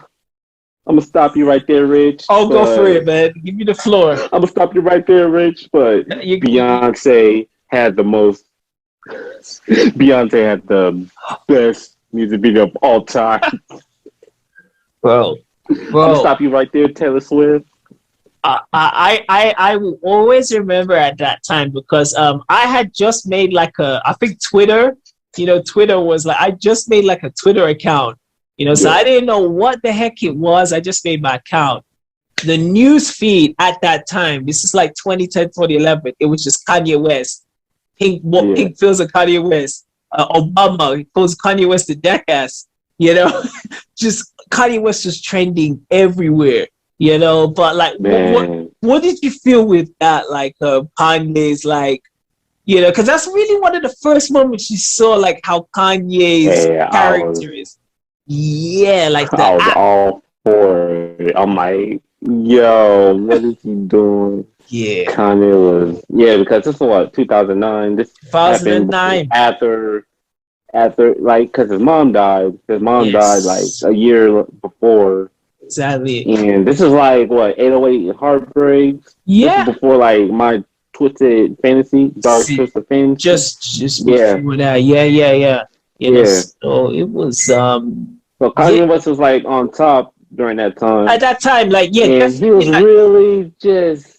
stop you right there, Rich. Oh, go for it, man. Give me the floor. I'm gonna stop you right there, Rich. But Beyonce had the most. Beyonce had the best music video of all time. Bro. I'm gonna stop you right there, Taylor Swift. I will always remember at that time because I had just made I think Twitter. Twitter was like I just made like a Twitter account. So I didn't know what the heck it was. I just made my account. The news feed at that time, this is like 2010, 2011, it was just Kanye West. Pink feels of Kanye West. Obama calls Kanye West the jackass. Just Kanye West was trending everywhere. But like, what did you feel with that? Like Kanye's like, because that's really one of the first moments you saw like how Kanye's character is. Yeah, like that. I was all for it. I'm like, yo, what is he doing? Yeah. Kanye was, because this was what, 2009? This 2009. After, like, because his mom died. His mom died like a year before. Exactly. And this is like, what, 808 Heartbreaks? Yeah. This is before, like, my Twisted Fantasy, Dark Twisted Fantasy. Just before that. Yeah. So it was, So Kanye West was like on top during that time. At that time, like and he was really just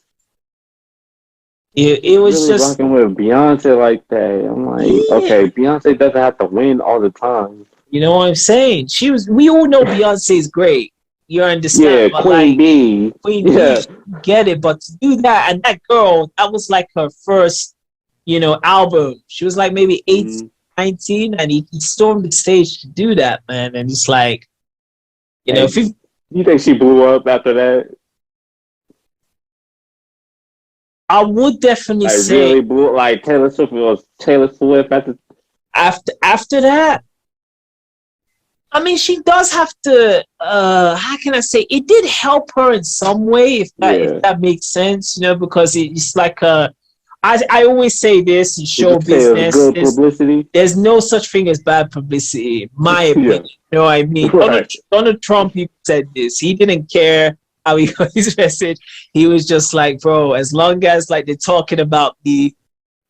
it was really just rocking with Beyonce like that. I'm like, okay, Beyonce doesn't have to win all the time. You know what I'm saying? We all know Beyonce is great. You understand? Yeah, Queen Bee. Queen Bee, get it. But to do that, and that girl, that was like her first, album. She was like maybe 19, and he stormed the stage to do that, man. And it's like, if you think she blew up after that? I would definitely say really blew, like Taylor Swift was Taylor Swift after that. I mean, she does have to. How can I say? It did help her in some way, if that makes sense. Because it's like I always say this in show business. There's no such thing as bad publicity, my opinion. You know what I mean? Right. Donald Trump, he said this. He didn't care how he got his message. He was just like, bro, as long as like they're talking about me,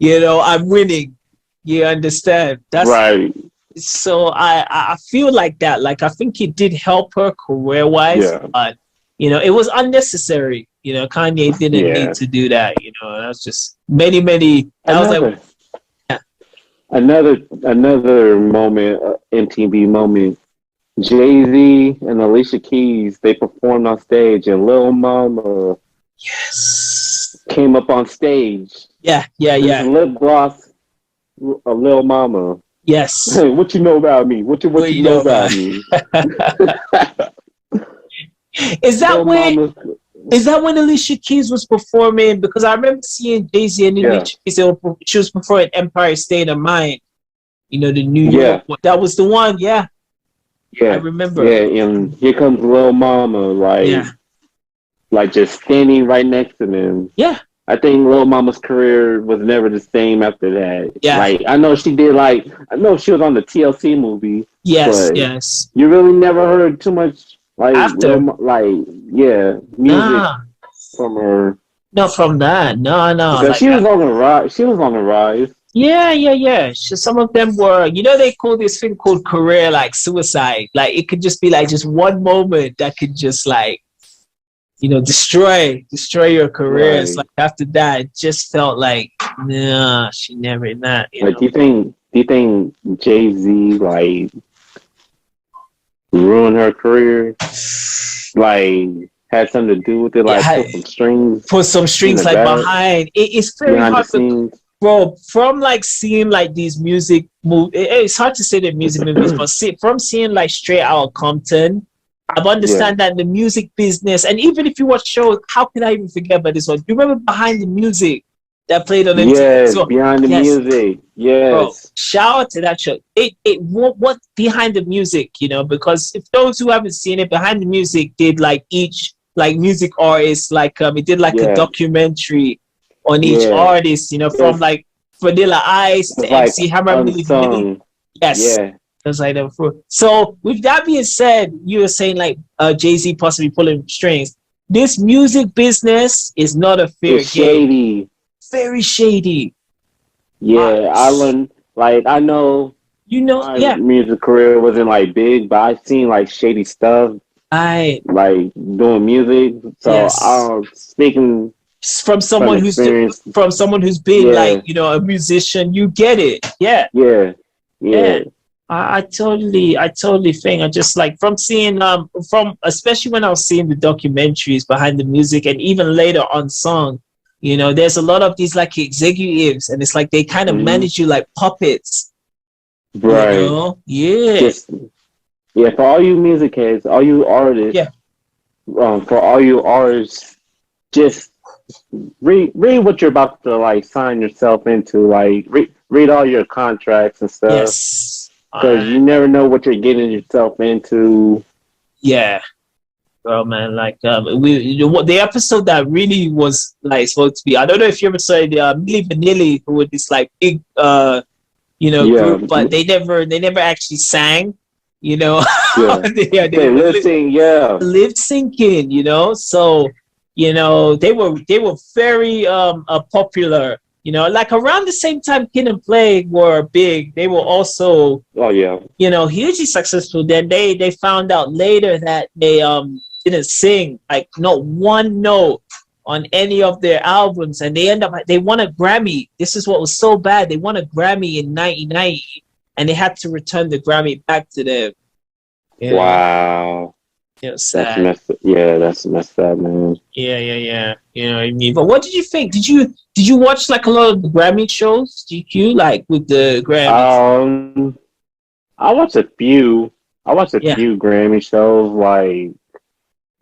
I'm winning. You understand? That's right. So I feel like that. Like I think it did help her career-wise, but it was unnecessary. Kanye didn't need to do that. That's just many. Another moment, MTV moment. Jay-Z and Alicia Keys, they performed on stage, and Lil Mama came up on stage. Yeah. Lip gloss of Lil Mama. Yes. Hey, what you know about me? What you know about me? Is that when Alicia Keys was performing? Because I remember seeing Jay-Z and Alicia Keys. She was performing Empire State of Mind. The New York one. That was the one. Yeah. I remember. Yeah, and here comes Lil Mama, like just standing right next to them. Yeah. I think Lil Mama's career was never the same after that. Yeah. Like I know she was on the TLC movie. Yes. You really never heard too much after music from her. Not from that. No. Because she was on the rise. She was on the rise. Yeah. So some of them were, they call this thing called career like suicide. Like it could just be like just one moment that could just like, destroy your career. It's Right. like after that, it just felt like, nah, she never that, Like, do you think Jay-Z like ruined her career? Like, had something to do with it? It Like, had put some strings put some in strings the like back, it's very behind the hard to, scenes. bro, from like seeing like these it's hard to say the music movies, but from seeing like Straight Outta Compton, I Yeah. understand that the music business, and even if you watch shows, how can I even forget about this one? Do you remember Behind the Music that played on MTV? Yes, So behind the yes, music. bro, Yes. shout out to that show. What Behind the Music, because if those who haven't seen it, Behind the Music did like each like music artist, like it did like a Yeah. documentary on each Yeah. artist, from It's like Vanilla Ice to it's like MC Hammer, Millie Vanilli. unsung. Yes, Yeah. just like that before. So with that being said, you were saying like Jay-Z possibly pulling strings. This music business is not a fair It's game. shady. Very shady. Uh, Yeah. I learned, like, I know my yeah. music career wasn't like big, but I've seen like shady stuff, I like doing music. So Yes, I'm speaking from from someone experience. who's been like Yeah. a musician, you get it. Yeah, Yeah. yeah. Yeah. I totally think I just like from seeing from especially when I was seeing the documentaries behind the music and even later on song, there's a lot of these like executives and it's like they kind of Hmm. manage you like puppets. Right. Yeah, Just yeah. For all you music heads, all you artists, yeah. for all you artists, just read what you're about to like sign yourself into. Like read all your contracts and stuff, Yes. because you never know what you're getting yourself into. Yeah. Bro, man, like what the episode that really was like supposed to be. I don't know if you ever saw the Milli Vanilli, who were this like big Yeah. group, but they never actually sang. You know, Yeah. they They were lip sync. Yeah. lip syncing. So they were very popular. Like around the same time Kid and Play were big, they were also Oh yeah. hugely successful. Then they found out later that they didn't sing like not one note on any of their albums, and they won a Grammy. This is what was so bad. They won a Grammy in 1990, and they had to return the Grammy back to them. You know, Wow. That's sad. messed up. Yeah, that's messed up, man. Yeah. You know what I mean? But what did you think? Did you watch like a lot of the Grammy shows? GQ, like with the Grammys? Um, I watched a few. I watched a Yeah. few Grammy shows. Like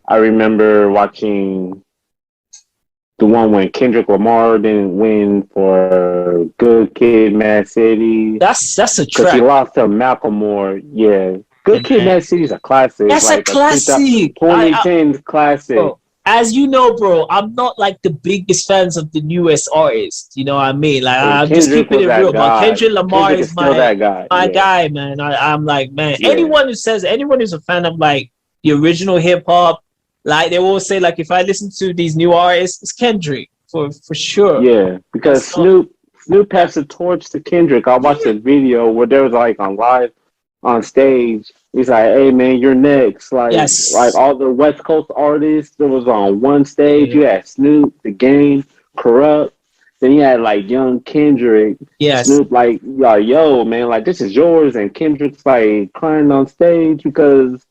I remember watching the one when Kendrick Lamar didn't win for Good Kid, Mad City, That's a because he track. lost to Macklemore. Yeah, Yeah, Good Kid, man. Mad City is a classic, That's a like a classic. 2010 classic. Bro, as you know, bro, I'm not like the biggest fans of the newest artists. You know what I mean? Like And I'm just Kendrick keeping was it that real. But guy. Kendrick Lamar Kendrick is is still my that guy. my Yeah, guy, man. I'm like, man, yeah, anyone who's a fan of like the original hip hop, like they will say, like if I listen to these new artists, it's Kendrick for sure. yeah. Because So Snoop yeah, passed the torch to Kendrick. I watched yeah, a video where there was like on live on stage. He's like, "Hey man, you're next." Like yes, all the West Coast artists, there was on one stage. yeah, You had Snoop, The Game, Corrupt. Then you had like young Kendrick. yes. Snoop like, yo man, like this is yours, and Kendrick's like crying on stage because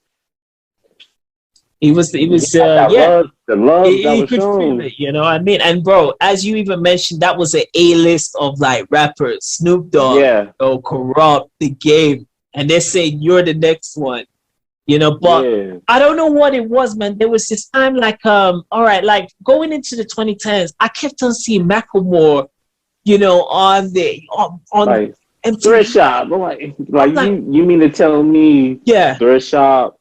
He was that yeah. love that You was could feel shown. it, you know what I mean? And bro, as you even mentioned, that was an A-list of like rappers, Snoop Dogg, Yeah, Corrupt, The Game, and they're saying you're the next one, but yeah, I don't know what it was, man. There was this time like all right, like going into the 2010s, I kept on seeing Macklemore, on like Thrift MTV. Shop. I'm like I'm like, you mean to tell me yeah. Thrift Shop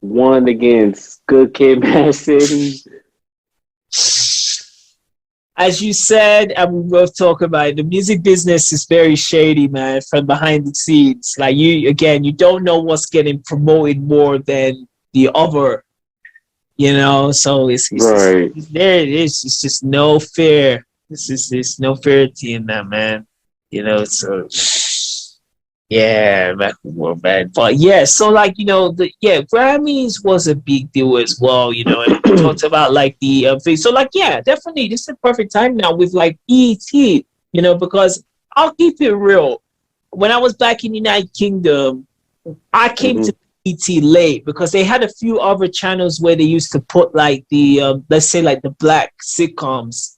won against Good Kid, Mad City? As you said, and we both talk about it, the music business is very shady, man, from behind the scenes. Like you don't know what's getting promoted more than the other, So it's just Right. there it is. It's just no fair. It's no fairity in that, man. You know, so yeah, Macklemore, man. But yeah, so like, you know, Grammys was a big deal as well, you know, and we talked about like the thing. So like, yeah, definitely this is the perfect time now with like BET, you know, because I'll keep it real. When I was back in the United Kingdom, I came to BET late because they had a few other channels where they used to put like the let's say like the black sitcoms.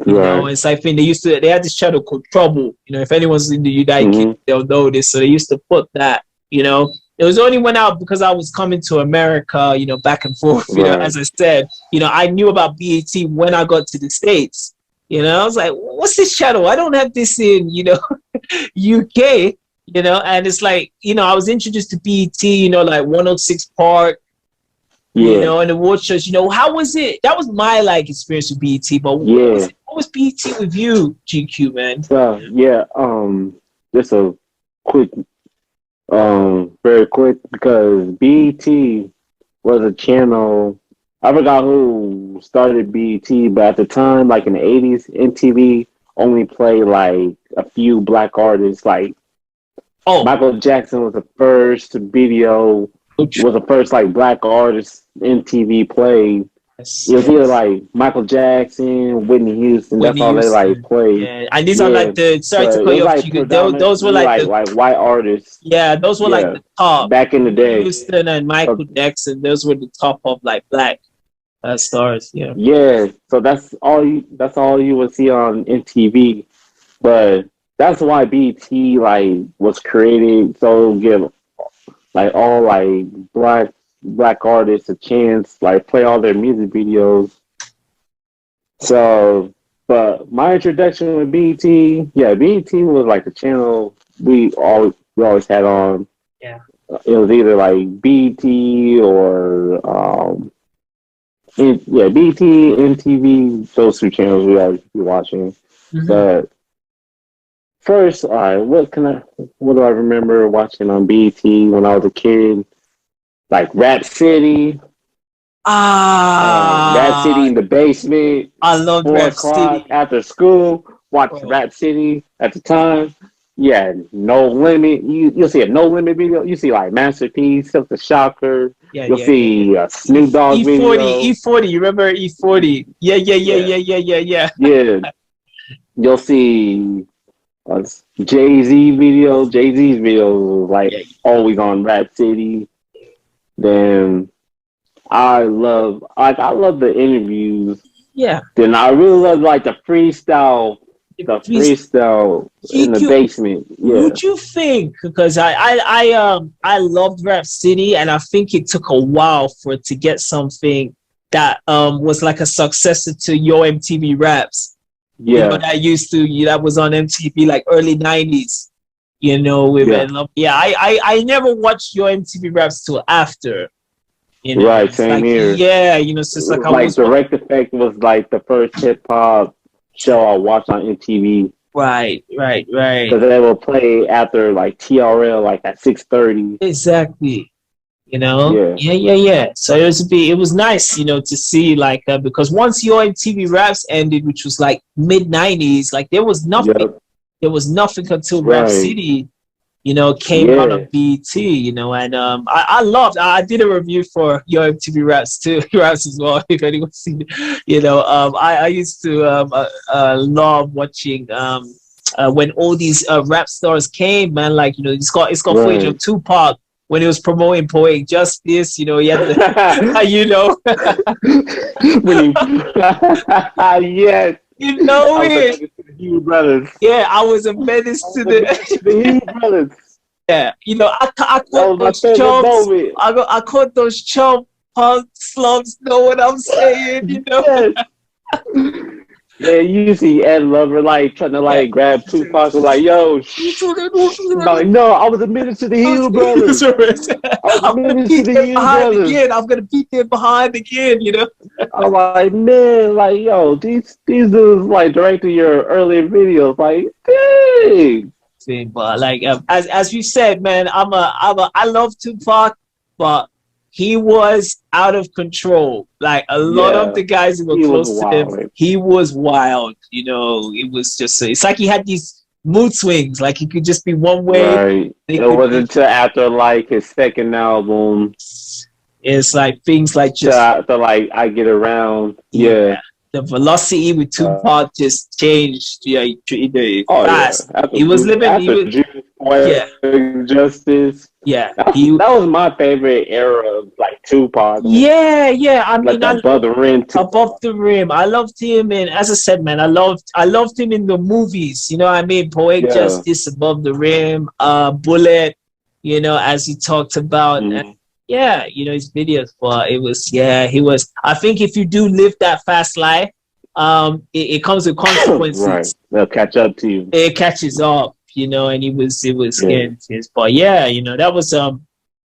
You know, it's like they had this channel called Trouble. You know, if anyone's in the United Kingdom, they'll know this. So they used to put that, you know. It was only when out because I was coming to America, you know, back and forth, you know, as I said, you know, I knew about BET when I got to the States. You know, I was like, what's this channel? I don't have this in, you know, UK, you know, and it's like, you know, I was introduced to BET, you know, like 106 Park, you know, and the award shows, you know, how was it? That was my like experience with BET, but what was BET with you, GQ, man? Just a quick, very quick, because BET was a channel. I forgot who started BET, but at the time, like in the 80s, MTV only played like a few black artists. Like Michael Jackson was the first video, was the first like black artist MTV played. It was either like Michael Jackson, Whitney Houston. That's all they like played. Yeah, and these are like the sorry to cut you off. Those were like white artists. Yeah, those were like the top back in the day. Houston and Michael Jackson. Those were the top of like black stars. Yeah. Yeah. So that's all you would see on MTV, but that's why BT like was created. So give like all like black artists a chance, like play all their music videos. So, but my introduction with BET, BET was like the channel we always had on. Yeah, it was either like BET or BET, MTV. Those two channels we always be watching. But first, all right, what do I remember watching on BET when I was a kid? Like Rap City. Rap City in the basement. I love Rap City. After school, watch Rap City at the time. Yeah, No Limit. You'll see a No Limit video. You see like Masterpiece, Silk the Shocker. You'll see a Snoop Dogg E40, video. E40, you remember E40? Yeah. Yeah. You'll see Jay-Z video. Jay-Z's video was like always on Rap City. Then I love the interviews. Yeah. Then I really love like the freestyle in the basement. Yeah. Would you think? Because I loved Rap City, and I think it took a while for it to get something that was like a successor to Yo MTV Raps. Yeah. You know, that was on MTV like early 90s. You know, I never watched Your MTV Raps till after. You know, right, same like, here. Yeah, you know, it's just like Direct Effect was like the first hip hop show I watched on MTV. Right. Because they will play after like TRL, like at 6:30. Exactly. You know. Yeah. So it was nice, you know, to see like because once Your MTV Raps ended, which was like mid 90s, like there was nothing. Yep. There was nothing until Rap City, you know, came out of BET, you know, and I did a review for Your MTV Raps as well, if anyone's seen it. You know, I used to love watching when all these rap stars came, man, like, you know, it's got footage of Tupac when he was promoting Poetic Justice, you know, he had the, you know. Yes. You know it. The brothers. Yeah, I was a menace to the brothers. Yeah, you know, I caught those chumps. I caught those chump punk slugs. Know what I'm saying? You know. Yeah, you see Ed Lover like trying to like grab Tupac, like, yo, like, no, I was a menace to the Hill brothers. I'm gonna beat them behind again. I'm gonna beat them behind again. You know. I'm like, man, like, yo, these dudes like directing your earlier videos, like, dang. But like, as you said, man, I love Tupac, but he was out of control. Like a lot of the guys who were close to him, he was wild. You know, it was just it's like he had these mood swings. Like he could just be one way. Right. It It wasn't until after like his second album. It's like things like To just after like I Get Around. Yeah. the velocity with Tupac just changed. Yeah, fast. Yeah. He was living. He was yeah. Justice. Yeah, That was my favorite era of like Tupac. Yeah. I mean, like above the rim. Above the rim. I loved him, and as I said, man, I loved him in the movies. You know what I mean? Poetic Justice, Above the Rim, Bullet. You know, as he talked about, and you know his videos. But it was, he was. I think if you do live that fast life, it comes with consequences. Right, they'll catch up to you. It catches up. You know, and it was getting his. But yeah, you know that was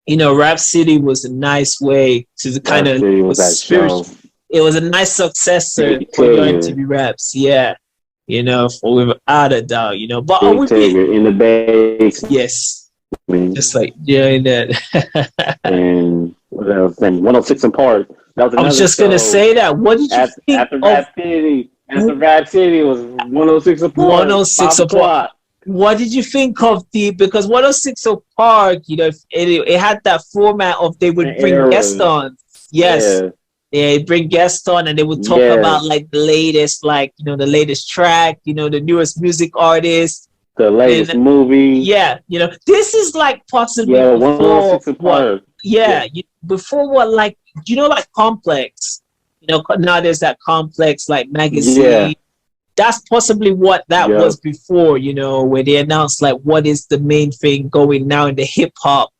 you know, Rap City was a nice way to kind of spiritual. It was a nice successor for your MTV Raps, you know, without a doubt, you know. But Big Tiger in the base, yes, just like that. And what else? And 106 and Park. That was I was just gonna say that. What did you think after Rap City? After Rap City was 106 and Park. 106 and Park. What did you think of because 106 and Park, you know, it had that format of they would bring guests on. Yes. Yeah, bring guests on and they would talk about like the latest, like, you know, the latest track, you know, the newest music artist. The latest movie. Yeah, you know, this is like possibly before what, before what, like, you know, like Complex. You know, now there's that Complex like magazine. Yeah. That's possibly what that was before, you know, where they announced like what is the main thing going now in the hip hop,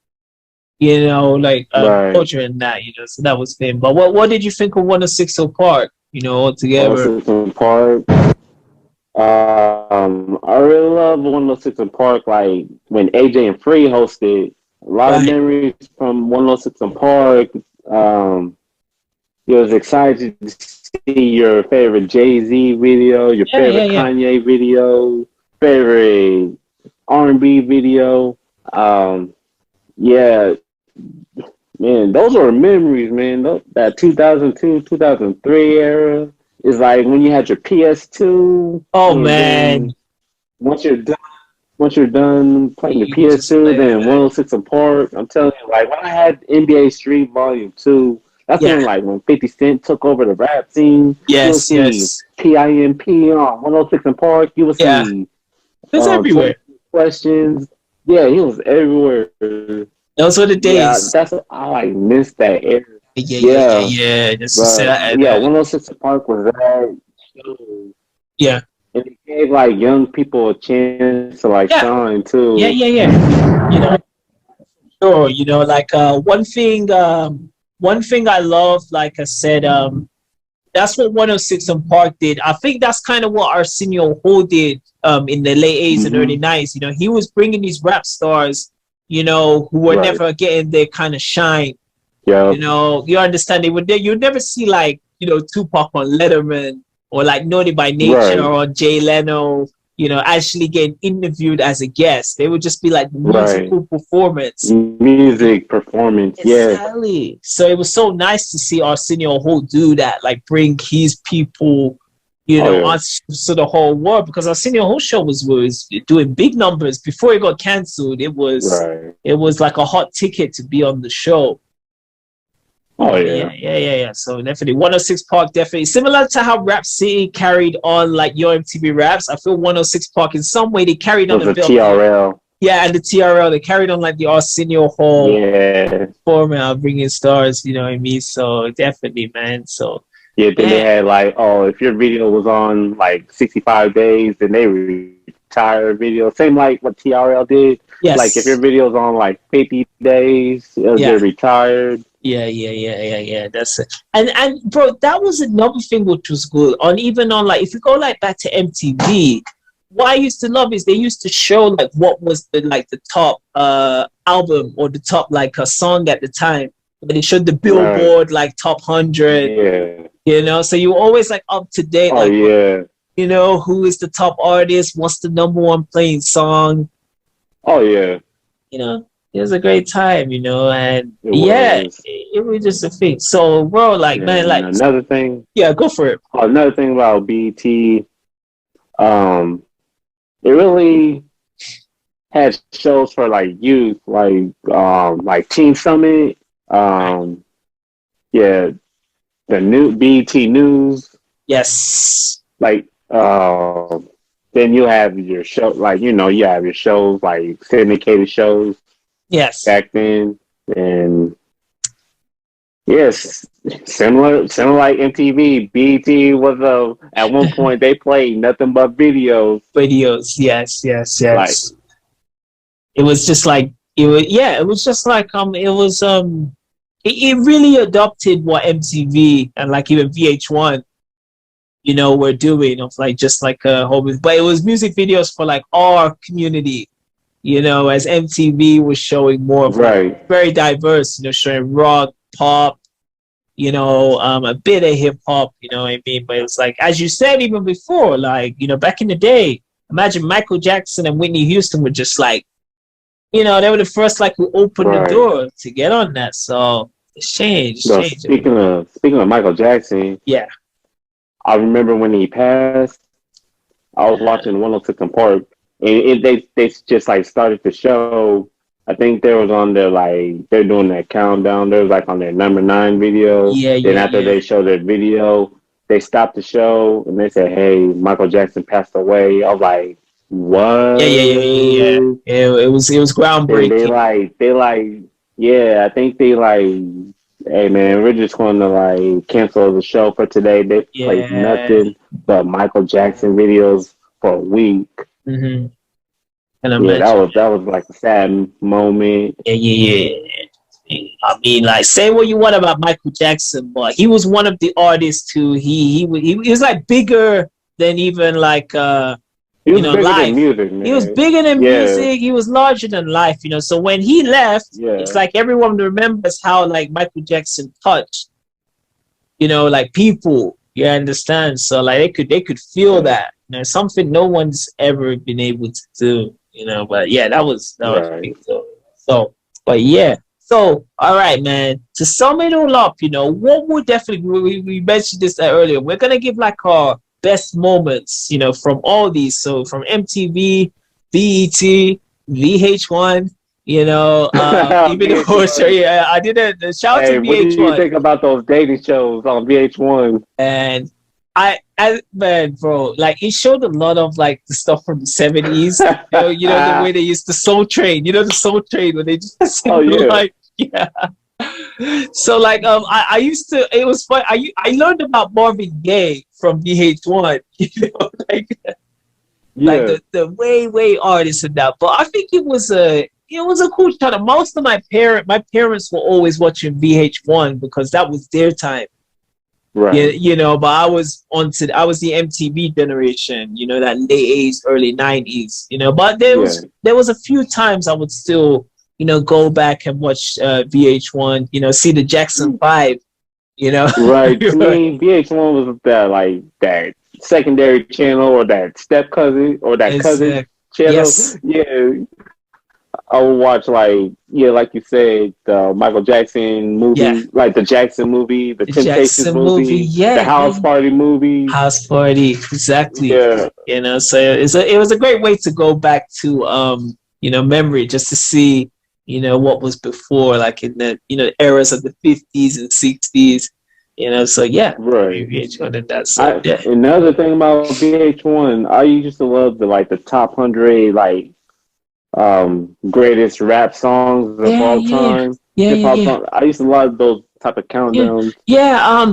you know, like culture and that, you know. So that was fun. But what did you think of 106 Park, you know, altogether? 106 Park. I really love 106 Park. Like when AJ and Free hosted, a lot of memories from 106 Park. It was excited to see your favorite Jay-Z video, your favorite Kanye video, favorite R&B video. Man, those were memories, man. That 2002, 2003 era is like when you had your PS2. Oh man! Once you're done playing the PS2, then 106 Park. I'm telling you, like when I had NBA Street Volume 2. That's when 50 Cent took over the rap scene. Yes. PIMP on 106 Park. You would see. It's everywhere. Questions. Yeah, he was everywhere. Those were the days. I missed that era. Yeah. Just to say that. 106 Park was that. Yeah. And it gave like young people a chance to like shine too. Yeah. You know, sure. You know, like one thing I love, like I said, that's what 106 Park did. I think that's kind of what Arsenio Hall did in the late 80s and early 90s. You know, he was bringing these rap stars, you know, who were never getting their kind of shine. Yeah. You know, you understand? You'd never see like, you know, Tupac on Letterman or like Naughty by Nature or Jay Leno, you know, actually getting interviewed as a guest. They would just be like musical performance. Music performance, exactly. So it was so nice to see Arsenio Hall do that, like bring his people, you know, on to the whole world, because Arsenio Hall show was doing big numbers before it got cancelled. It was like a hot ticket to be on the show. Oh yeah. Yeah. So definitely 106 Park, definitely similar to how Rap City carried on like your MTV Raps. I feel 106 Park in some way they carried on the TRL. Yeah, and the TRL, they carried on like the Arsenio Hall format of bringing stars, you know what I mean? So definitely, man. So then they had like, if your video was on like 65 days, then they retire video. Same like what TRL did. Yes. Like if your video's on like 50 days, it'll get retired. Yeah. That's it. And bro, that was another thing which was good. Even on like, if you go like back to MTV, what I used to love is they used to show like what was the top album or the top like a song at the time. They showed the Billboard like top 100. Yeah. You know, so you were always like up to date. You know, who is the top artist? What's the number one playing song? Oh yeah. You know, it was a great time, you know, and it was just a thing. So, bro, like, man, like another thing. Yeah, go for it. Another thing about BT, it really had shows for like youth, like Teen Summit, yeah, the new BET News, Yes. like then you have your show, like you have your shows like syndicated shows Yes. back then, and yes, similar like MTV. BET was at one point they played nothing but videos. Videos. Yes. Yes. Like Yes. It was just like it was. Yeah. It was just like it was it really adopted what MTV and like even VH1 were doing of like just like a whole, but it was music videos for like our community, as MTV was showing more of like right, very diverse, showing rock, pop, a bit of hip hop, what I mean? But it was like, as you said, even before, like, back in the day, imagine Michael Jackson and Whitney Houston were just like, they were the first like who opened the right. door to get on that. So it's changed, So changed. speaking of Michael Jackson, Yeah. I remember when he passed. I was watching 106 in Park, and they just like started the show. I think they was on their like they're doing that countdown. They was like on their number 9 video. Yeah, Then yeah, after yeah. they showed their video, they stopped the show and they said, "Hey, Michael Jackson passed away." I was like, Yeah, yeah, yeah, yeah, yeah. "What?" It was And they groundbreaking. like yeah. I think they like, "Hey man, we're just going to like cancel the show for today." They played Yeah. nothing but Michael Jackson videos for a week. Mm-hmm. Can Yeah, imagine. that was like a sad moment. Yeah, yeah, yeah. I mean, like, say what you want about Michael Jackson, but he was one of the artists who he was like bigger than even like He was bigger than life. music, He was man. bigger than Yeah, music. He was larger than life. So when he left, it's yeah, like everyone remembers how like Michael Jackson touched, like people. You understand? So like they could feel right, that. Something no one's ever been able to do. But yeah, that was big right. deal. So, but yeah. So, all right, man. To sum it all up, what would definitely we mentioned this earlier. We're gonna give like our best moments, from all these. So from MTV, BET, VH1, even though VH1. yeah, I did a shout out to Hey, what do you VH1. think about those dating shows on VH1? And man, bro, like it showed a lot of like the stuff from the 70s. The way they used the Soul Train. The Soul Train when they just Oh yeah, like yeah. So like I used to. It was fun. I learned about Marvin Gaye from VH1. Like yeah, the way artists and that. But I think it was a cool channel. Most of my parents were always watching VH1 because that was their time. Yeah, right, but I was the MTV generation, that late 80s, early 90s, but there yeah, was there was a few times I would still, go back and watch VH1, see the Jackson 5, right. To me, VH1 was that secondary channel or that step cousin or that It's cousin channel. yes, Yeah, I would watch like you said, the Michael Jackson yeah, movie, like the Jackson movie, the the Temptations Jackson movie, movie, the yeah, yeah, House Party movie. House Party, exactly. Yeah, So it was a great way to go back to memory just to see what was before, like in the eras of the 50s and 60s. So yeah, right. VH1 did that. So yeah, Another thing about VH1, I used to love the top 100 greatest rap songs of yeah, all yeah, time, yeah, hip yeah, hop yeah. songs. I used to love those type of Yeah, countdowns. yeah.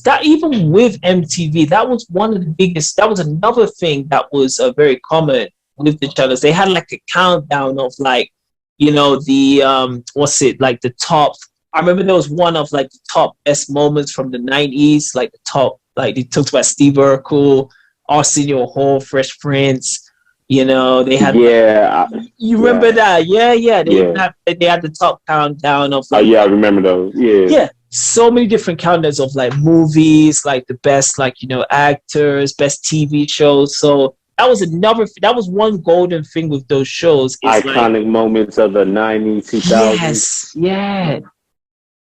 That even with MTV, that was one of the biggest. That was another thing that was very common with the channels. They had like a countdown of like, the what's it like the top. I remember there was one of like the top best moments from the 90s, like the top, like they talked about Steve Urkel, Arsenio Hall, Fresh Prince. They had like Yeah, you remember yeah, that? Yeah, yeah. yeah. They had the top countdown of Oh like yeah, I remember those. Yeah, yeah, so many different countdowns of like movies, like the best like actors, best TV shows. So that was one golden thing with those shows. It's like iconic moments of the '90s, 2000s. yes, yeah,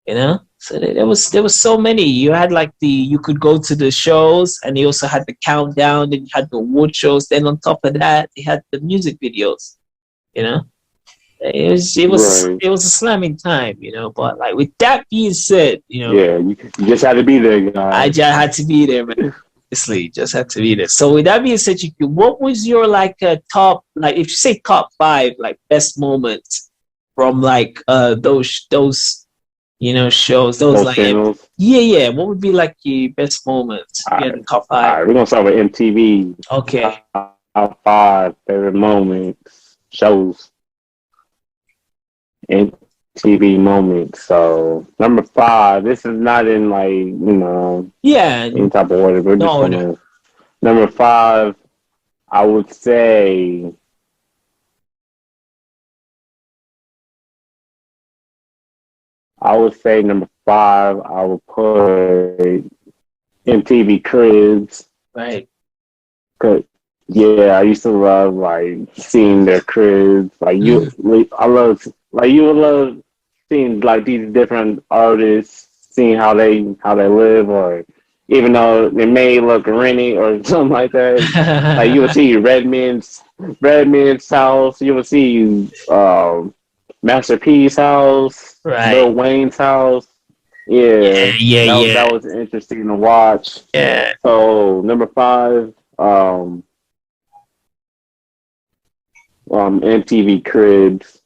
you know. So there was so many. You had like you could go to the shows, and they also had the countdown. Then you had the award shows. Then on top of that, they had the music videos. You know, Right. it was a slamming time. You know, but like with that being said, you know, Yeah, you just had to be there, I guys. just had to be there, man. Obviously, just had to be there. So with that being said, what was your like top, like if you say top five like best moments from like those you know shows, those Those like channels. yeah, what would be like your best moments? All Yeah, right. the top All five. right. We're gonna start with MTV. Okay. Top five favorite moments, shows, MTV moments. So number five. This is not in like Yeah. any type of order. We're just No. gonna number five. I would say. I would say number five. I would put MTV Cribs. Right. Cause yeah, I used to love like seeing their cribs. Mm. I love like you would love seeing like these different artists, seeing how they live, or even though they may look renty or something like that. Like you would see Redman's house. You would see Master P's house, Right. Lil Wayne's house. Yeah. Yeah, Yeah. that Yeah. was interesting to watch. Yeah. So number five, MTV Cribs.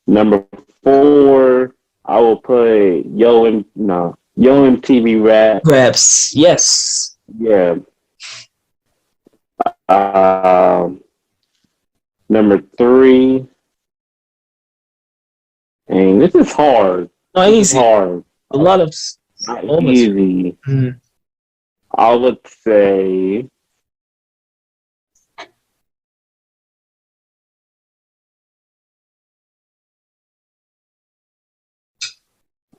Number four, I will put Yo MTV Rap. Reps. Yes. Yeah. Um, Number three, and this is hard. Not This is easy. hard. A lot of Not moments. easy. Mm. I would say.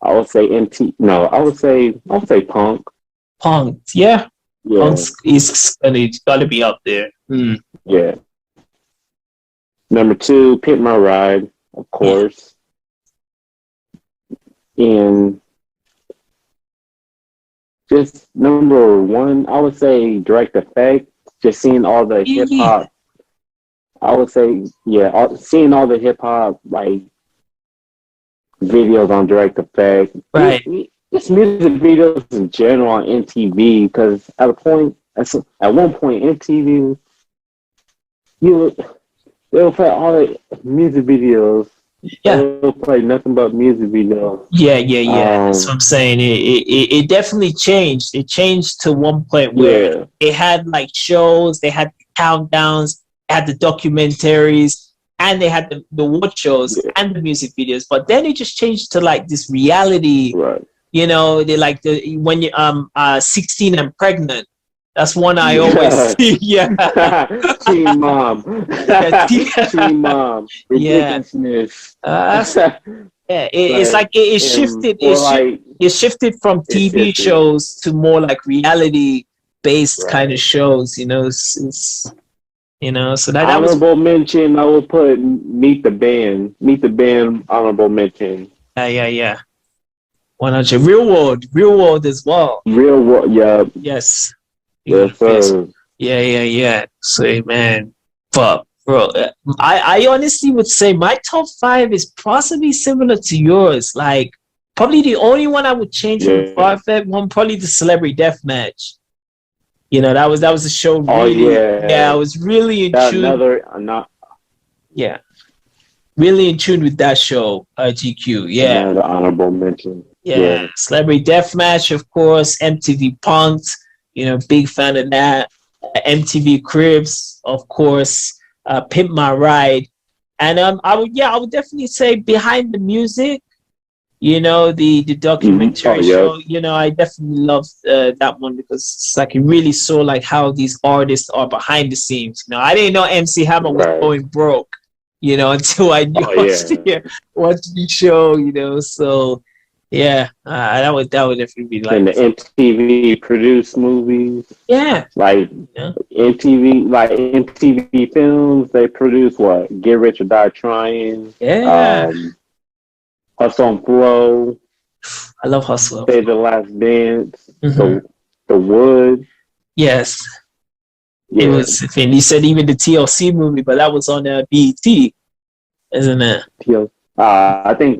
I would say MT. No, I would say Punk. Punk. Yeah. Yeah, Punk's is gotta be up there. Mm. yeah. Number two, Pit My Ride, of Yeah. course. And just number one, I would say Direct Effect. Just seeing all the hip Yeah. hop. I would say, yeah, seeing all the hip hop like videos on Direct Effect. Right. Just music videos in general on MTV. Because at one point, MTV, you they'll play all the music videos. Yeah. They'll play nothing but music videos. Yeah. That's what I'm saying. It definitely changed. It changed to one point where Yeah, they had like shows, they had countdowns, they had the documentaries, and they had the watch shows yeah, and the music videos. But then it just changed to like this reality. right. You know, they like the when you 16 and pregnant. That's one I always Yeah. see. Yeah. Teen Mom. Yeah. Teen Mom. Yeah. Ridiculousness. Yeah, it's like it shifted. It shifted from it TV shifted. shows to more like reality based kind of Right. shows. You know, you know. So that was Honorable mention, I will put Meet the Band. Meet the Band, honorable mention. yeah. 100 real world as well. Real world, yeah. Yes. Yes, sir. Yeah. So man, but bro, I honestly would say my top five is possibly similar to yours. Like probably the only one I would change from Yeah. far fetched one, probably the Celebrity Deathmatch. You know, that was a show. Oh, Really, yeah. I was really in That tune. Yeah, really in tune with that show. GQ. Yeah, another honorable mention. yeah. Celebrity Deathmatch, of course. MTV Punked. You know, big fan of that. MTV Cribs, of course. Pimp My Ride, and I would definitely say Behind the Music. You know, the documentary show. You know, I definitely loved that one because it's like it really saw like how these artists are behind the scenes. You know, I didn't know MC Hammer was going broke. You know, until I watched the show. You know, so yeah, that would definitely be like And the MTV produced movies. Yeah, like MTV films. They produce what? Get Rich or Die Trying. Yeah. Hustle and Flow. I love Hustle. Say the Last Dance. Mm-hmm. The Wood. Yes. Yeah. It was, and you said even the TLC movie, but that was on BET, isn't it? I think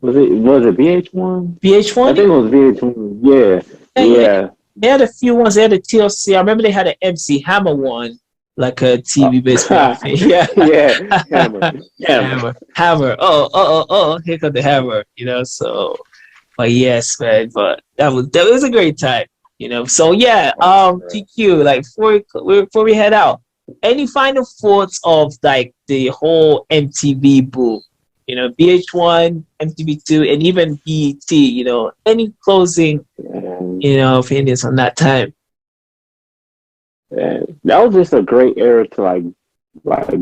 was it VH1? I VH1? think it was VH1. Yeah. Yeah. They had a few ones. They had a TLC. I remember they had an MC Hammer one, like a TV based thing. Yeah. Yeah. Hammer. Oh. Here comes the hammer. So, but yes, man. But that was a great time. So yeah. TQ. Like before we head out, any final thoughts of like the whole MTV boom? VH1, MTV2, and even BET. Any closing, opinions on that time? That was just a great era to like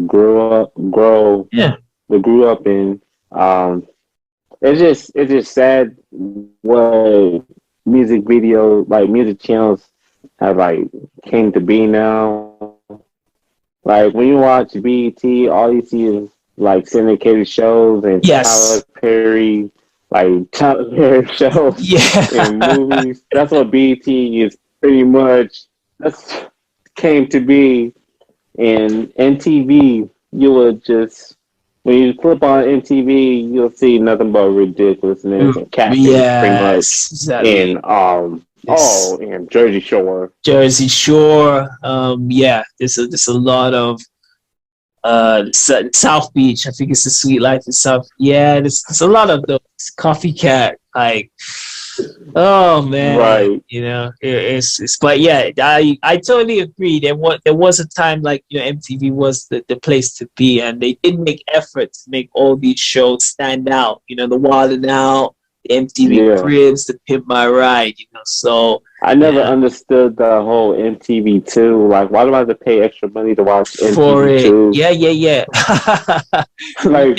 grow. Yeah. We grew up in. It's just sad what music channels have like came to be now. Like when you watch BET, all you see is like syndicated shows and Yes. Tyler Perry shows and movies. That's what BET is pretty much. That's came to be. And MTV, you would just when you flip on MTV, you'll see nothing but ridiculousness and catfish, pretty much. Exactly. And Jersey Shore. Jersey Shore. There's a lot of South Beach. I think it's the Sweet Life in South. Yeah, there's a lot of those. Coffee Cat, like, oh man, right? It's but yeah, I totally agree. There was a time like MTV was the place to be, and they did make efforts to make all these shows stand out. The Wild 'N Out, the MTV Cribs, the Pimp My Ride. So I never understood the whole MTV2. Like, why do I have to pay extra money to watch MTV2? Yeah. Like,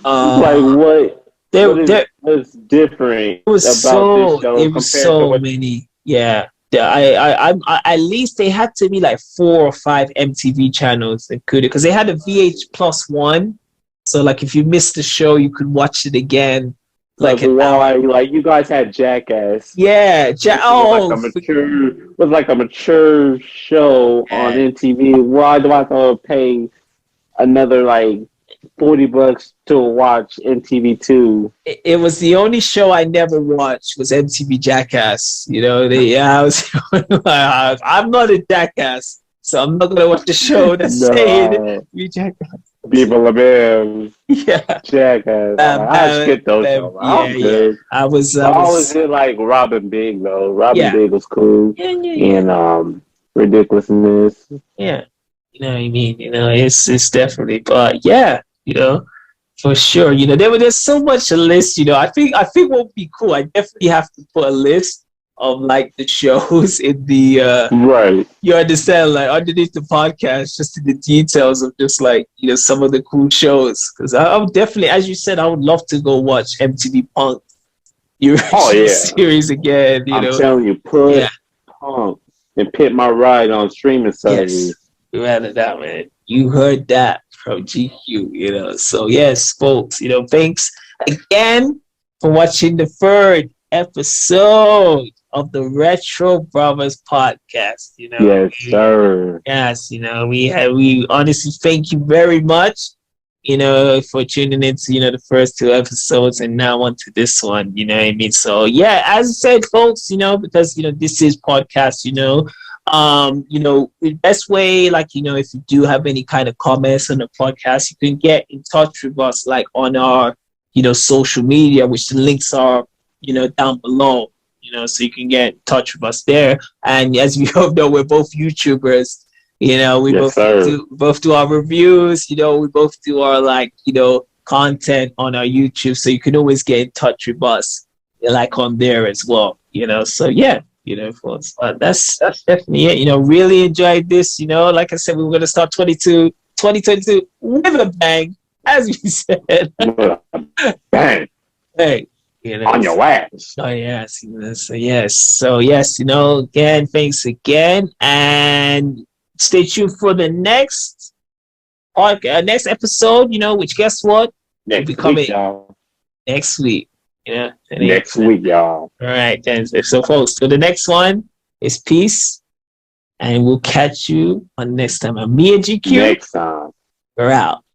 like what? What's different about this show compared to what many? Yeah. I at least they had to be like 4 or 5 MTV channels included because they had a VH+1. So like if you missed the show, you could watch it again. Like you guys had Jackass. Yeah, was like a mature show on MTV. Why do I have to pay another like $40 to watch MTV2? It was the only show I never watched was MTV Jackass. I'm not a jackass, so I'm not gonna watch the show that's saying we Jackass. Viva la Bam. Yeah. Jackass. I skipped those shows. I was did like Robin Big though. Robin Big was cool. And ridiculousness. Yeah. You know what I mean? It's definitely, but yeah, for sure. There's so much a list, I think what would be cool, I definitely have to put a list of like the shows in the right. You understand, like underneath the podcast, just in the details of just like some of the cool shows. Because I would definitely, as you said, I would love to go watch MTV Punk series again. I'm telling you, put Punk and Pit My Ride on streaming service. Yes, rather that, man. You heard that from GQ. So yes, folks. Thanks again for watching the 3rd episode of the Retro Brothers podcast. Yes, sir. Yes, we honestly thank you very much, for tuning into, the first 2 episodes and now onto this one, what I mean? So yeah, as I said, folks, because this is podcast, the best way, like, if you do have any kind of comments on the podcast, you can get in touch with us like on our, social media, which the links are, down below. So you can get in touch with us there. And as we all know, we're both YouTubers. We both do our reviews. We both do our content on our YouTube. So you can always get in touch with us, like on there as well. So yeah, folks. That's definitely it. Really enjoyed this. Like I said, we were gonna start 2022 with a bang, as we said. Bang. Hey. On your ass. Oh yes, yes. So yes, again, thanks again, and stay tuned for the next episode. Which guess what? Next week. Next week. Yeah. Next week, y'all. All right, then. So, folks, so the next one is peace, and we'll catch you on next time. And me and GQ, Next time. we're out.